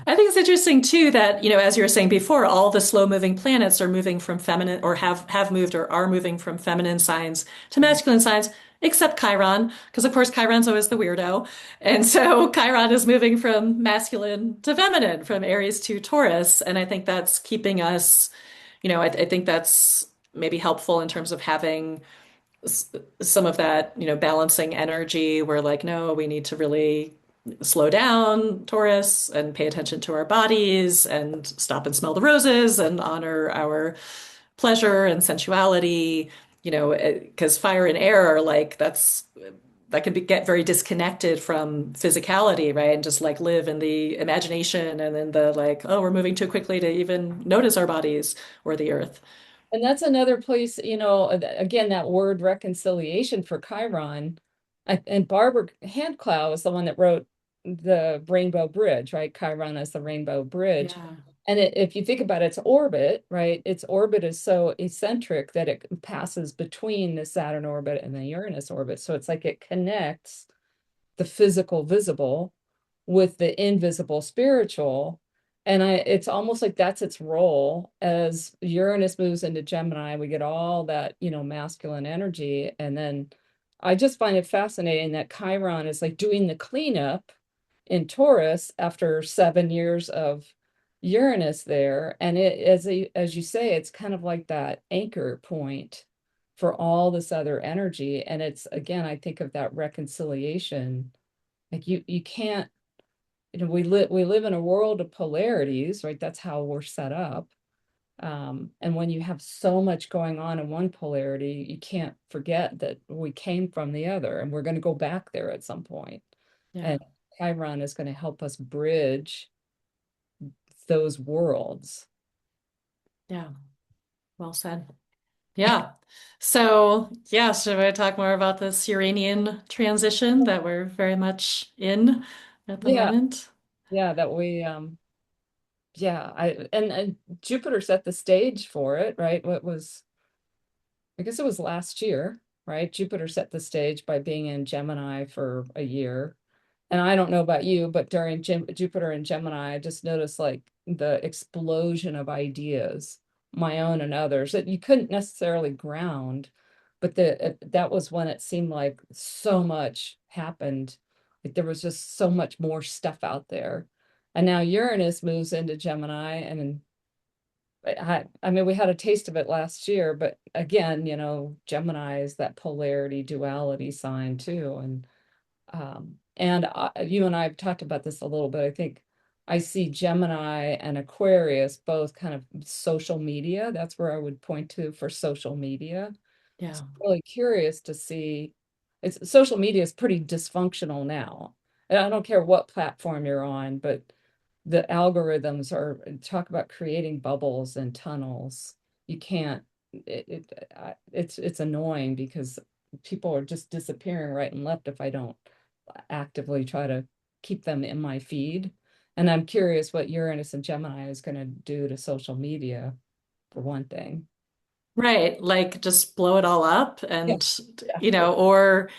I think it's interesting too that, as you were saying before, all the slow-moving planets are moving from feminine, or have moved or are moving from feminine signs to masculine signs, except Chiron, because of course Chiron's always the weirdo. And so Chiron is moving from masculine to feminine, from Aries to Taurus. And I think that's keeping us, I think that's maybe helpful in terms of having some of that, balancing energy. We're like, no, we need to really slow down, Taurus, and pay attention to our bodies and stop and smell the roses and honor our pleasure and sensuality, because fire and air are like, that can get very disconnected from physicality, right? And just like live in the imagination and then the like, oh, we're moving too quickly to even notice our bodies or the earth. And that's another place, again, that word reconciliation for Chiron. And Barbara Handclough is the one that wrote the Rainbow Bridge, right? Chiron as the Rainbow Bridge. Yeah, And if you think about its orbit, right, its orbit is so eccentric that it passes between the Saturn orbit and the Uranus orbit. So it's like it connects the physical visible with the invisible spiritual. And it's almost like that's its role as Uranus moves into Gemini. We get all that, masculine energy. And then I just find it fascinating that Chiron is like doing the cleanup in Taurus after 7 years of Uranus there, and as you say, it's kind of like that anchor point for all this other energy. And it's again, I think of that reconciliation. Like you can't, we live in a world of polarities, right? That's how we're set up. And when you have so much going on in one polarity, you can't forget that we came from the other, and we're going to go back there at some point. Yeah. And Chiron is going to help us bridge those worlds. Yeah. Well said. Yeah. So, yeah, should I talk more about this Uranian transition that we're very much in at the Yeah, moment? yeah, that we yeah, and Jupiter set the stage for it, right? What was I guess it was last year, right? Jupiter set the stage by being in Gemini for a year. And I don't know about you, but during Jupiter and Gemini, I just noticed like the explosion of ideas, my own and others, that you couldn't necessarily ground, but that was when it seemed like so much happened. Like there was just so much more stuff out there. And now Uranus moves into Gemini, and I mean, we had a taste of it last year, but again, Gemini is that polarity duality sign too. And you and I have talked about this a little bit. I think I see Gemini and Aquarius both kind of social media. That's where I would point to for social media. Yeah. So I'm really curious to see. It's social media is pretty dysfunctional now. And I don't care what platform you're on, but the algorithms are talk about creating bubbles and tunnels. You can't, it's annoying because people are just disappearing right and left if I don't actively try to keep them in my feed. And I'm curious what Uranus and Gemini is going to do to social media, for one thing. Right. Like just blow it all up Yeah, and, exactly. or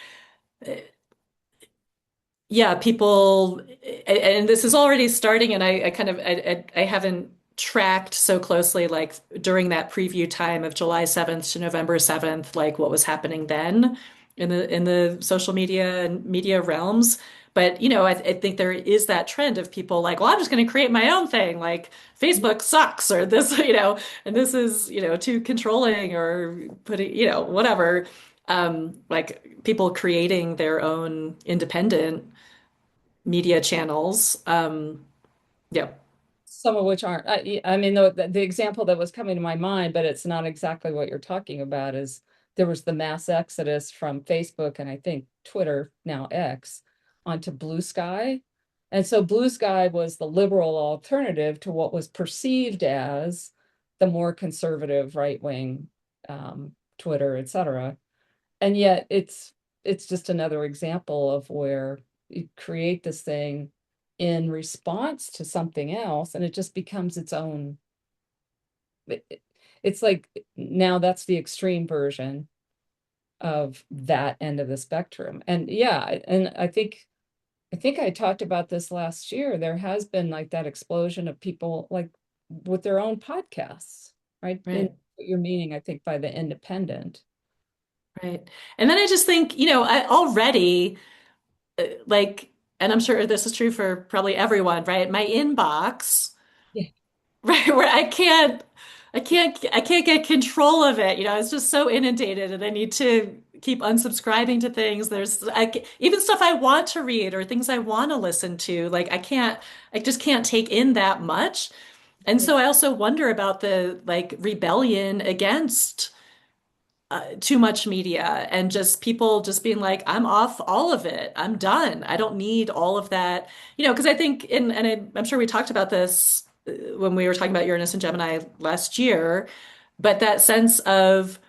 yeah, people, and this is already starting, and I kind of, I haven't tracked so closely, like during that preview time of July 7th to November 7th, like what was happening then in the social media and media realms. But, I think there is that trend of people like, well, I'm just going to create my own thing, like Facebook sucks, or this, and this is, too controlling, or putting, whatever. Like people creating their own independent media channels. Yeah, Some of which aren't. I mean, the example that was coming to my mind, but it's not exactly what you're talking about, is there was the mass exodus from Facebook and I think Twitter, now X, onto Blue Sky. And so Blue Sky was the liberal alternative to what was perceived as the more conservative right-wing Twitter, et cetera. And yet it's just another example of where you create this thing in response to something else and it just becomes its own. It's like now that's the extreme version of that end of the spectrum. And yeah, and I think I talked about this last year. There has been like that explosion of people like with their own podcasts, right? And right, what you're meaning, I think, by the independent. right. And then I just think, I already like, and I'm sure this is true for probably everyone, right? My inbox, Yeah. right, where I can't get control of it. It's just so inundated, and I need to keep unsubscribing to things. Even stuff I want to read or things I want to listen to. Like I just can't take in that much. And so I also wonder about the like rebellion against too much media and just people just being like, I'm off all of it. I'm done. I don't need all of that. Because I think I'm sure we talked about this when we were talking about Uranus and Gemini last year, but that sense of,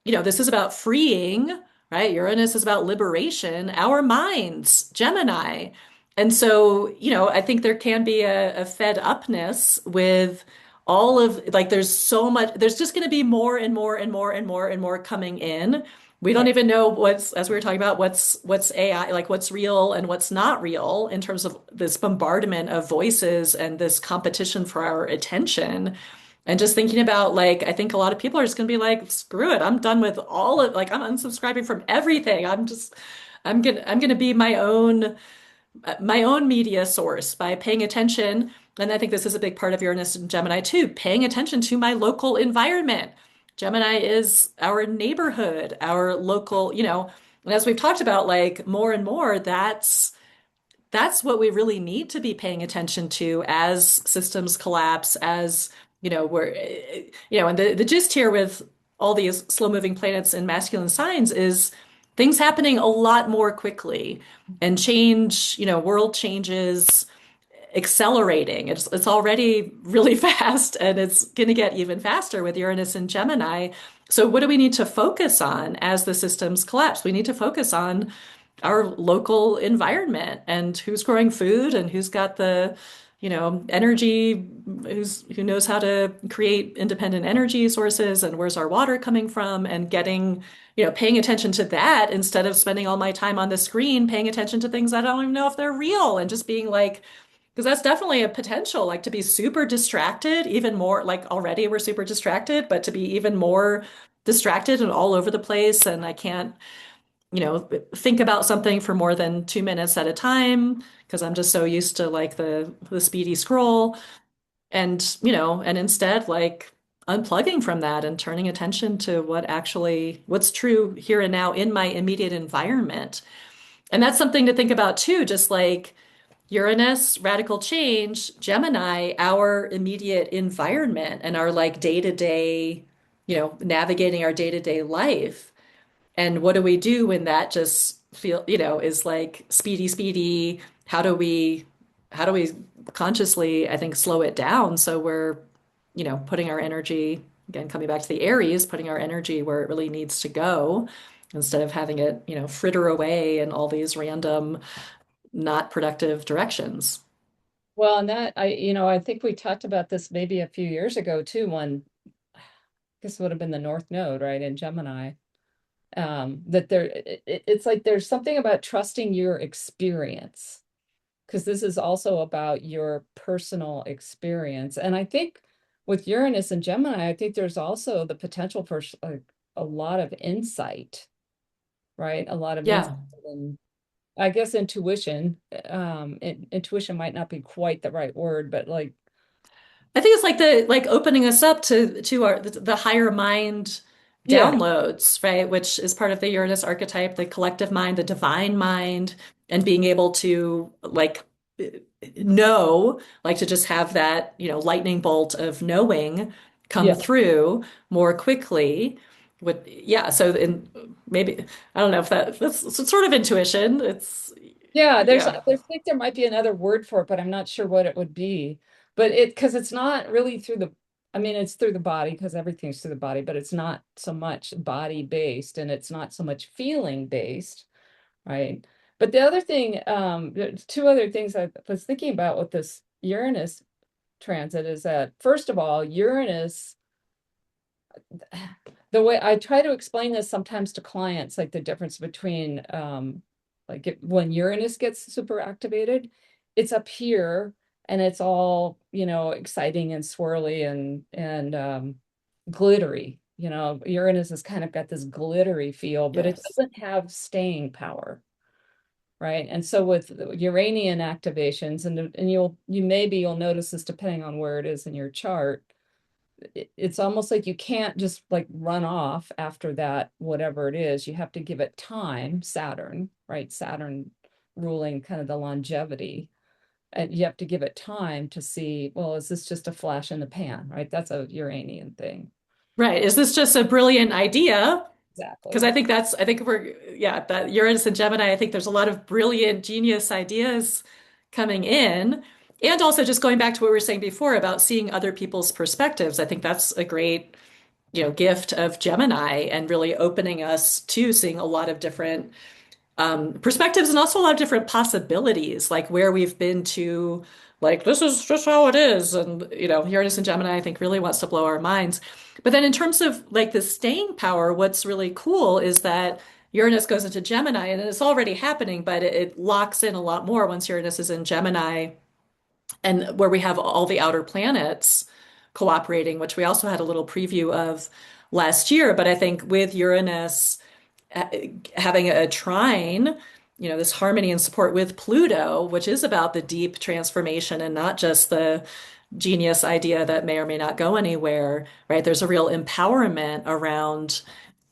this is about freeing, right? Uranus is about liberation, our minds, Gemini. And so, I think there can be a fed upness with all of like there's so much there's just going to be more and more and more and more and more coming in. We don't Right. even know what's, as we were talking about, what's AI, like what's real and what's not real in terms of this bombardment of voices and this competition for our attention. And just thinking about like I think a lot of people are just going to be like, screw it, I'm done with all of like I'm unsubscribing from everything. I'm gonna be my own media source by paying attention and I think this is a big part of Uranus and Gemini too, paying attention to my local environment. Gemini is our neighborhood, our local, and as we've talked about, like more and more, that's what we really need to be paying attention to as systems collapse, as we're and the gist here with all these slow moving planets and masculine signs is things happening a lot more quickly and change, world changes accelerating. It's already really fast and it's going to get even faster with Uranus and Gemini. So what do we need to focus on as the systems collapse? We need to focus on our local environment and who's growing food and who's got the, energy, who knows how to create independent energy sources and where's our water coming from and getting, paying attention to that instead of spending all my time on the screen, paying attention to things I don't even know if they're real and just being like, because that's definitely a potential, like to be super distracted, even more, like already we're super distracted, but to be even more distracted and all over the place. And I can't, think about something for more than 2 minutes at a time because I'm just so used to like the speedy scroll. And, and instead like unplugging from that and turning attention to what's true here and now in my immediate environment. And that's something to think about too, just like Uranus, radical change, Gemini, our immediate environment and our like day-to-day, navigating our day-to-day life. And what do we do when that just is like speedy, speedy? How do we consciously, I think, slow it down so we're, putting our energy, again, coming back to the Aries, putting our energy where it really needs to go instead of having it, fritter away in all these random not productive directions. Well, and that I think we talked about this maybe a few years ago too, when I guess it would have been the North Node, right, in Gemini. That it's like there's something about trusting your experience, because this is also about your personal experience. And I think with Uranus and Gemini, I think there's also the potential for a lot of insight, right? A lot of insight Yeah. and I guess intuition. Intuition might not be quite the right word, but like, I think it's like the like opening us up to our the higher mind yeah, downloads, right? Which is part of the Uranus archetype, the collective mind, the divine mind, and being able to like know, like to just have that, lightning bolt of knowing come yeah. through more quickly. Yeah, so in maybe I don't know if that's it's sort of intuition. It's Yeah, yeah. I think there might be another word for it, but I'm not sure what it would be. But because it's not really through I mean, it's through the body because everything's through the body, but it's not so much body based and it's not so much feeling based, right? But the other thing, there's two other things I was thinking about with this Uranus transit is that, first of all, Uranus, the way I try to explain this sometimes to clients, like the difference between when Uranus gets super activated, it's up here and it's all, exciting and swirly and glittery. Uranus has kind of got this glittery feel, but it Yes. doesn't have staying power, right? And so with the Uranian activations, and you'll notice this depending on where it is in your chart, it's almost like you can't just like run off after that, whatever it is. You have to give it time, Saturn, right? Saturn ruling kind of the longevity. And you have to give it time to see, well, is this just a flash in the pan, right? That's a Uranian thing. Right. Is this just a brilliant idea? Because Exactly. I think yeah, that Uranus and Gemini, I think there's a lot of brilliant genius ideas coming in. And also just going back to what we were saying before about seeing other people's perspectives. I think that's a great, gift of Gemini and really opening us to seeing a lot of different perspectives and also a lot of different possibilities, like where we've been to, like, this is just how it is. And, Uranus and Gemini, I think, really wants to blow our minds. But then in terms of like the staying power, what's really cool is that Uranus goes into Gemini and it's already happening, but it locks in a lot more once Uranus is in Gemini and where we have all the outer planets cooperating, which we also had a little preview of last year. But I think with Uranus, having a trine, this harmony and support with Pluto, which is about the deep transformation and not just the genius idea that may or may not go anywhere, right? There's a real empowerment around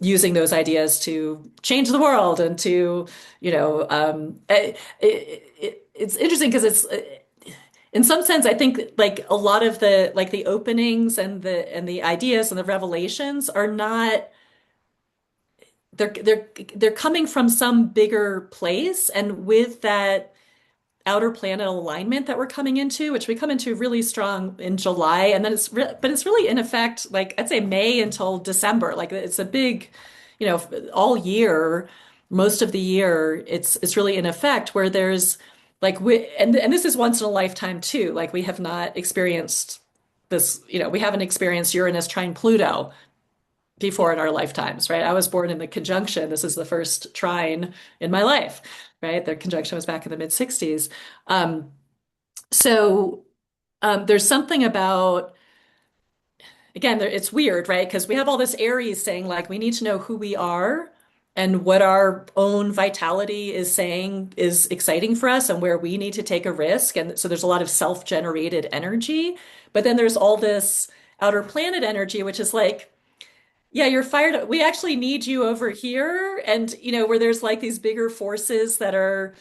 using those ideas to change the world and to, it's interesting because it's in some sense, I think like a lot of the openings and the ideas and the revelations are not they're coming from some bigger place, and with that outer planet alignment that we're coming into, which we come into really strong in July, and then but it's really in effect like I'd say May until December. Like it's a big, all year, most of the year, it's really in effect where there's like and this is once in a lifetime too. Like we have not experienced this, we haven't experienced Uranus trine Pluto before in our lifetimes, right? I was born in the conjunction. This is the first trine in my life, right? The conjunction was back in the mid 60s. Um, so there's something about, again, it's weird, right? Because we have all this Aries saying, like, we need to know who we are and what our own vitality is saying is exciting for us and where we need to take a risk. And so there's a lot of self-generated energy. But then there's all this outer planet energy, which is like, yeah, you're fired up. We actually need you over here. And, where there's like these bigger forces that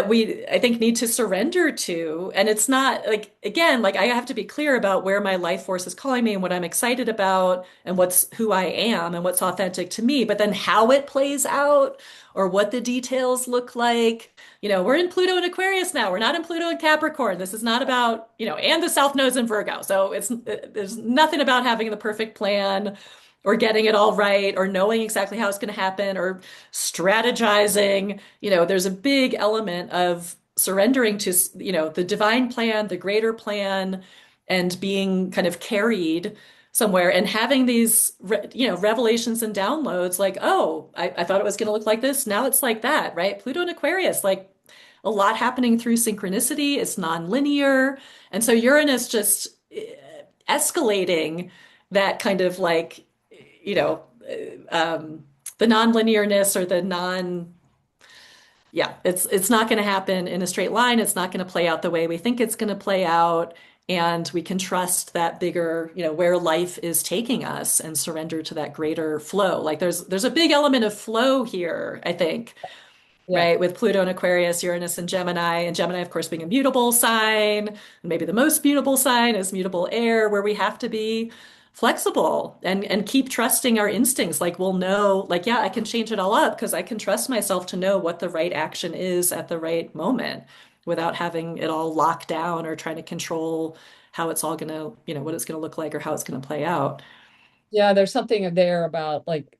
we, I think, need to surrender to. And it's not like, again, like I have to be clear about where my life force is calling me and what I'm excited about and who I am and what's authentic to me. But then how it plays out or what the details look like. We're in Pluto and Aquarius now. We're not in Pluto and Capricorn. This is not about, and the South Node's in Virgo. So there's nothing about having the perfect plan or getting it all right or knowing exactly how it's going to happen or strategizing. There's a big element of surrendering to, the divine plan, the greater plan, and being kind of carried somewhere and having these, revelations and downloads like, oh, I thought it was going to look like this. Now it's like that, right? Pluto and Aquarius, like a lot happening through synchronicity. It's non-linear. And so Uranus just escalating that kind of like, you know, the non-linearness or the non, yeah, it's not going to happen in a straight line. It's not going to play out the way we think it's going to play out. And we can trust that bigger, where life is taking us and surrender to that greater flow. Like there's a big element of flow here, I think, Yeah. right? With Pluto and Aquarius, Uranus and Gemini, of course, being a mutable sign. And maybe the most mutable sign is mutable air, where we have to be flexible and keep trusting our instincts. Like we'll know, like, yeah, I can change it all up because I can trust myself to know what the right action is at the right moment without having it all locked down or trying to control how it's all gonna, what it's gonna look like or how it's gonna play out. Yeah, there's something there about like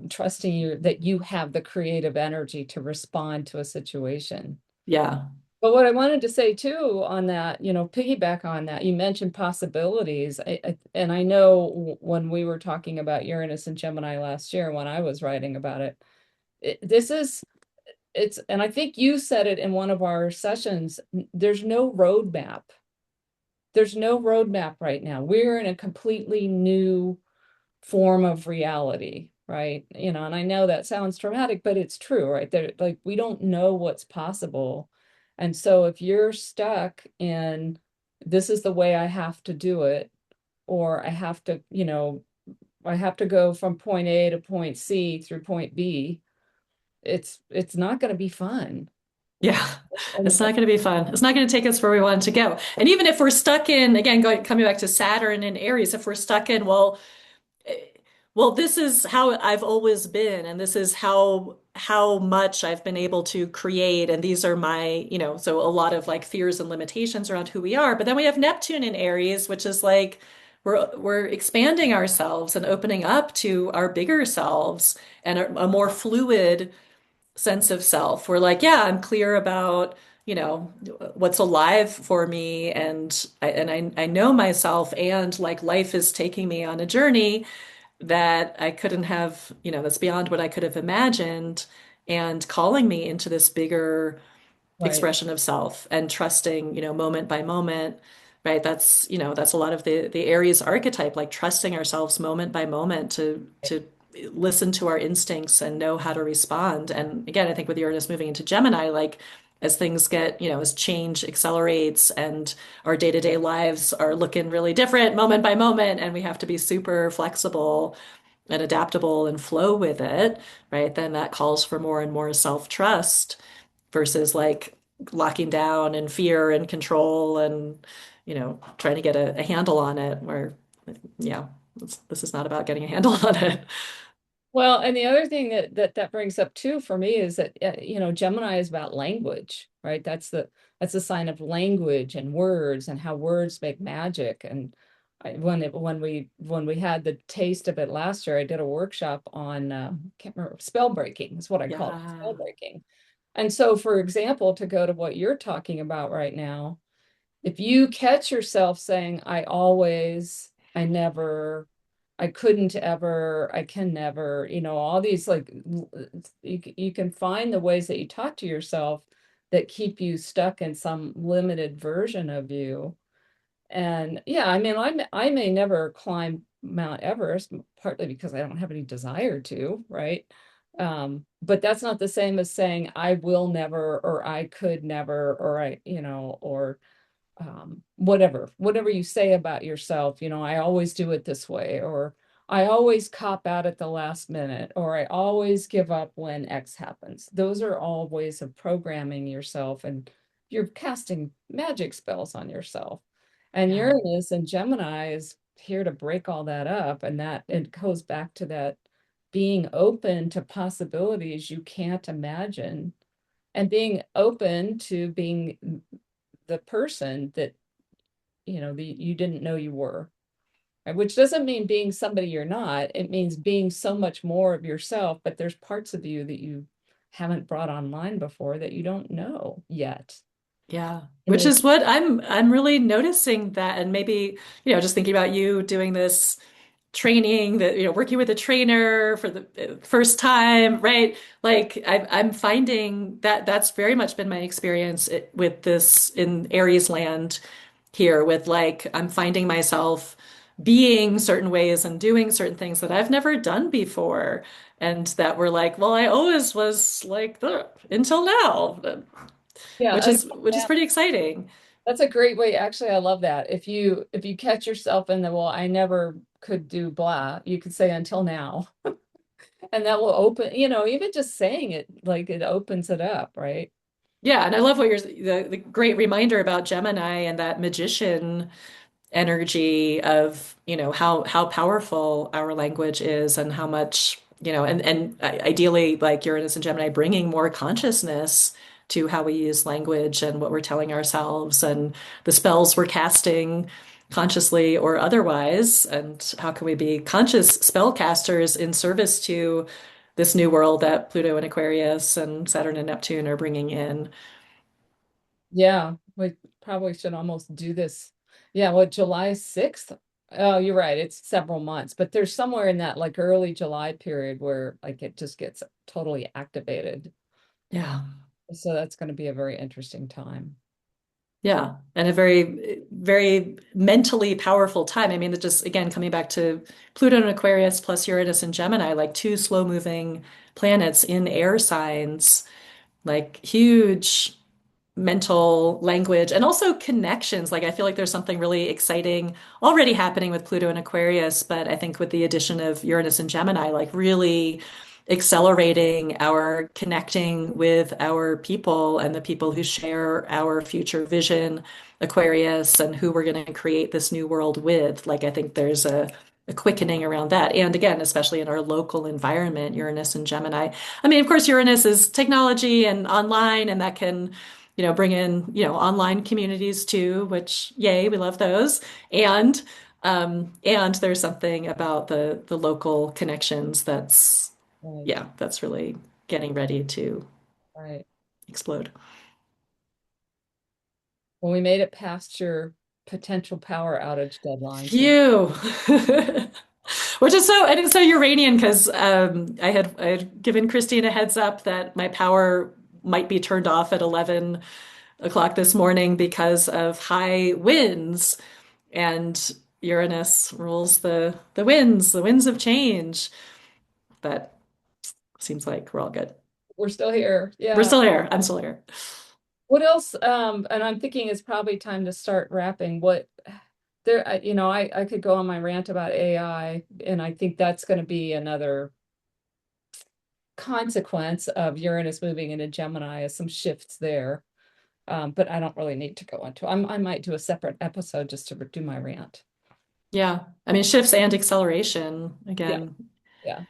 trusting you that you have the creative energy to respond to a situation. Yeah. But what I wanted to say too on that, piggyback on that, you mentioned possibilities. And I know when we were talking about Uranus and Gemini last year, when I was writing about it, this is, and I think you said it in one of our sessions, there's no roadmap. There's no roadmap right now. We're in a completely new form of reality, right? And I know that sounds dramatic, but it's true, right? There, like we don't know what's possible. And so if you're stuck in this is the way I have to do it, or I have to, I have to go from point A to point C through point B, it's not going to be fun. Yeah, And it's not going to be fun. It's not going to take us where we want to go. And even if we're stuck in, again, coming back to Saturn and Aries, if we're stuck in, well, this is how I've always been, and this is how much I've been able to create, and these are my, so a lot of like fears and limitations around who we are. But then we have Neptune in Aries, which is like we're expanding ourselves and opening up to our bigger selves and a more fluid sense of self. We're like, yeah, I'm clear about, what's alive for me and I know myself and like life is taking me on a journey that I couldn't have, that's beyond what I could have imagined and calling me into this bigger right. expression of self and trusting, moment by moment, right? That's a lot of the Aries archetype, like trusting ourselves moment by moment to listen to our instincts and know how to respond. And again, I think with Uranus moving into Gemini, like as things get, as change accelerates and our day-to-day lives are looking really different moment by moment, and we have to be super flexible and adaptable and flow with it, right? Then that calls for more and more self-trust versus like locking down and fear and control and, trying to get a handle on it where, yeah, this is not about getting a handle on it. Well, and the other thing that brings up too for me is that Gemini is about language, right? That's a sign of language and words and how words make magic. And when we had the taste of it last year, I did a workshop on can't remember, spell breaking is what I call it, spell Yeah. breaking. And so, for example, to go to what you're talking about right now, if you catch yourself saying, I always, I never, I couldn't ever, I can never, all these like, you can find the ways that you talk to yourself that keep you stuck in some limited version of you. And yeah, I mean, I may never climb Mount Everest, partly because I don't have any desire to, right? But that's not the same as saying I will never, or I could never, or or whatever you say about yourself, I always do it this way, or I always cop out at the last minute, or I always give up when X happens. Those are all ways of programming yourself, and you're casting magic spells on yourself. And Yeah. Uranus and Gemini is here to break all that up, and that it goes back to that being open to possibilities you can't imagine, and being open to being the person that you didn't know you were, right? Which doesn't mean being somebody you're not. It means being so much more of yourself, but there's parts of you that you haven't brought online before that you don't know yet. Yeah. And Which there's is what I'm really noticing that, and maybe, just thinking about you doing this training that, working with a trainer for the first time, right? Like I'm finding that that's very much been my experience with this in Aries land here with like I'm finding myself being certain ways and doing certain things that I've never done before. And that were like, well, I always was like the until now, yeah, which is pretty exciting. that's a great way. Actually, I love that. If you catch yourself in the, well, I never could do blah, you could say until now. And that will open, even just saying it, like it opens it up, right? Yeah, and I love what the great reminder about Gemini and that magician energy of, how powerful our language is and how much, and ideally like Uranus and Gemini bringing more consciousness to how we use language and what we're telling ourselves and the spells we're casting consciously or otherwise, and how can we be conscious spellcasters in service to this new world that Pluto and Aquarius and Saturn and Neptune are bringing in. Yeah, we probably should almost do this. Yeah, what, July 6th? Oh, you're right. It's several months, but there's somewhere in that like early July period where like it just gets totally activated. Yeah. So that's going to be a very interesting time. Yeah, and a very, very mentally powerful time. I mean, it just again coming back to Pluto and Aquarius plus Uranus and Gemini, like two slow-moving planets in air signs, like huge mental language and also connections. Like I feel like there's something really exciting already happening with Pluto and Aquarius, but I think with the addition of Uranus and Gemini, like really accelerating our connecting with our people and the people who share our future vision, Aquarius, and who we're going to create this new world with. Like I think there's a quickening around that. And again, especially in our local environment, Uranus and Gemini. I mean, of course, Uranus is technology and online, and that can bring in, online communities too, which yay, we love those. And there's something about the local connections that's, Right, yeah, that's really getting ready to right. explode. Well, we made it past your potential power outage deadline. So Phew. Which is so, and it's so Uranian because I had given Christine a heads up that my power might be turned off at 11 o'clock this morning because of high winds. And Uranus rules the winds of change. but seems like we're all good. We're still here. We're Yeah. still here. I'm still here. What else? And I'm thinking it's probably time to start wrapping. What there, I could go on my rant about AI, and I think that's going to be another consequence of Uranus moving into Gemini, is some shifts there. But I don't really need to go into. I might do a separate episode just to do my rant. Yeah. I mean, shifts and acceleration Yeah, again. yeah.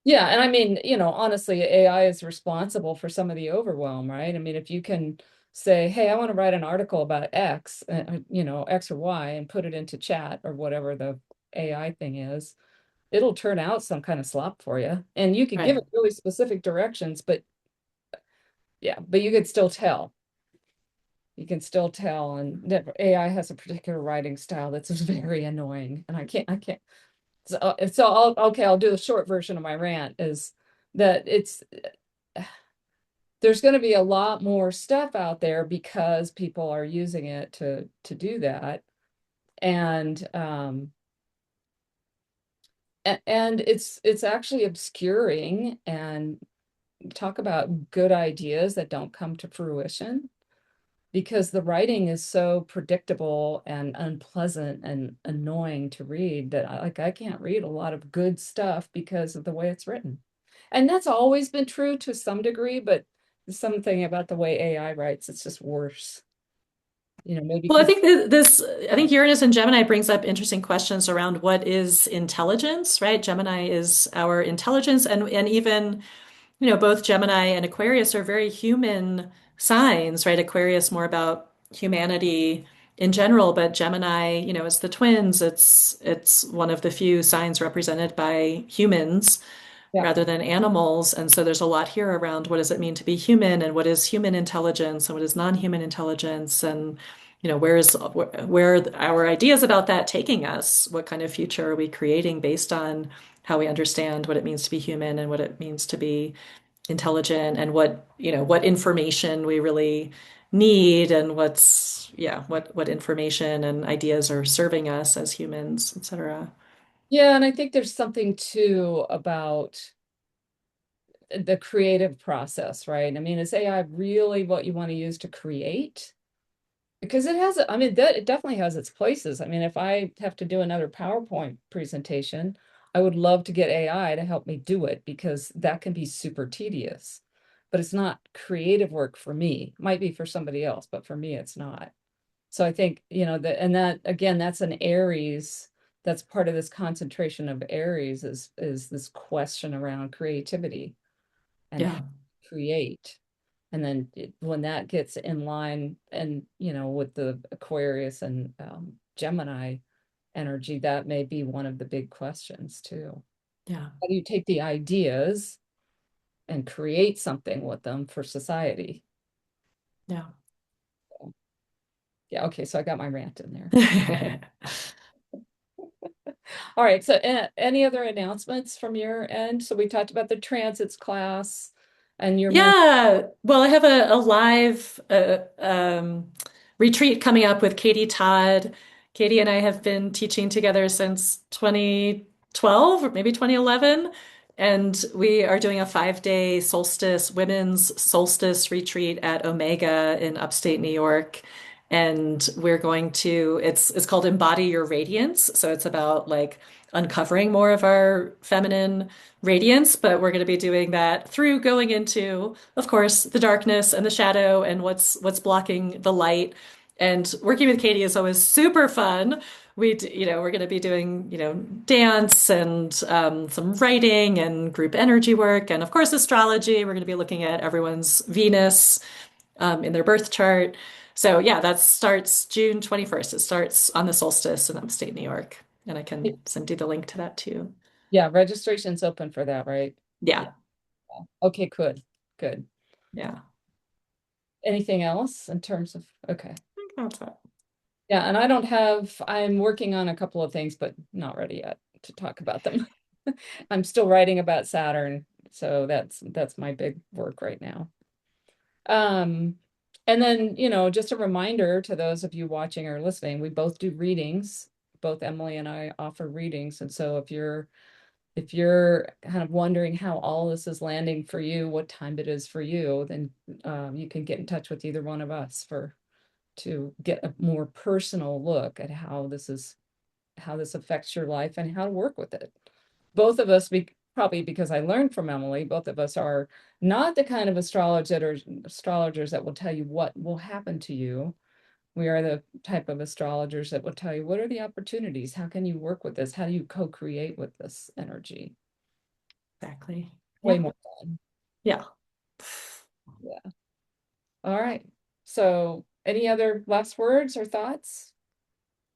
Yeah, and I mean, honestly, AI is responsible for some of the overwhelm, right? I mean, if you can say, "Hey, I want to write an article about X, X or Y, and put it into chat or whatever the AI thing is," it'll turn out some kind of slop for you. And you could give Right. it really specific directions, but yeah, but you could still tell. You can still tell, and that AI has a particular writing style that's very annoying, and I can't. So I'll do the short version of my rant is that there's going to be a lot more stuff out there because people are using it to do that. And and it's actually obscuring, and talk about good ideas that don't come to fruition because the writing is so predictable and unpleasant and annoying to read that I can't read a lot of good stuff because of the way it's written. And that's always been true to some degree, but something about the way AI writes, it's just worse. Maybe Well, I because think I think Uranus and Gemini brings up interesting questions around what is intelligence, right? Gemini is our intelligence, and even, both Gemini and Aquarius are very human signs, right? Aquarius more about humanity in general, but Gemini, is the twins. It's one of the few signs represented by humans yeah. rather than animals. And so there's a lot here around what does it mean to be human and what is human intelligence and what is non-human intelligence and where are our ideas about that taking us? What kind of future are we creating based on how we understand what it means to be human and what it means to be intelligent and what information we really need and what information and ideas are serving us as humans, etc. Yeah, and I think there's something too about the creative process, right? I mean, is AI really what you want to use to create? Because it has, I mean, that it definitely has its places. I mean, if I have to do another PowerPoint presentation, I would love to get AI to help me do it because that can be super tedious. But it's not creative work for me. Might be for somebody else, but for me, it's not. So I think, that, and that again, that's an Aries. That's part of this concentration of Aries is this question around creativity and how Yeah, to create. And then when that gets in line and, with the Aquarius and Gemini energy, that may be one of the big questions too. yeah, How do you take the ideas and create something with them for society? yeah. So, yeah, okay, so I got my rant in there. All right, so any other announcements from your end? So we talked about the transits class and your men. Yeah, well, I have a live retreat coming up with Katie Todd. Katie and I have been teaching together since 2012 or maybe 2011. And we are doing a 5-day solstice, women's solstice retreat at Omega in upstate New York. And we're going to, it's called Embody Your Radiance. So it's about like uncovering more of our feminine radiance, but we're going to be doing that through going into, of course, the darkness and the shadow and what's blocking the light. And working with Katie is always super fun. We're going to be doing, dance and some writing and group energy work, and of course, astrology. We're going to be looking at everyone's Venus in their birth chart. So yeah, that starts June 21st. It starts on the solstice in upstate New York, and I can send you the link to that too. Yeah, registration's open for that, right? Yeah. Yeah, Okay, good. Good. yeah. Anything else in terms of, okay. That's it. Yeah, and I'm working on a couple of things, but not ready yet to talk about them. I'm still writing about Saturn, so that's my big work right now. Um, and then, just a reminder to those of you watching or listening, we both do readings. Both Emily and I offer readings. And so if you're kind of wondering how all this is landing for you, what time it is for you, then you can get in touch with either one of us for to get a more personal look at how this affects your life and how to work with it. Both of us, probably because I learned from Emily, both of us are not the kind of astrologers that will tell you what will happen to you. We are the type of astrologers that will tell you what are the opportunities? How can you work with this? How do you co-create with this energy? Exactly. Way Yeah. more fun. Yeah. Yeah. All right. So, any other last words or thoughts?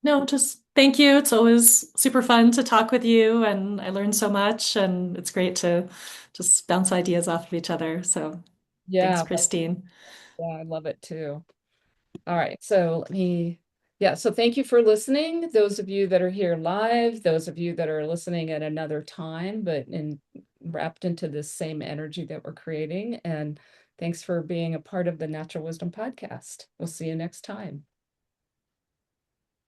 No, just thank you. It's always super fun to talk with you, and I learned so much, and it's great to just bounce ideas off of each other. So thanks, Yeah, Kristine. yeah, I love it too. All right, so yeah, so thank you for listening. Those of you that are here live, those of you that are listening at another time, but wrapped into this same energy that we're creating. And thanks for being a part of the Natural Wisdom Podcast. We'll see you next time.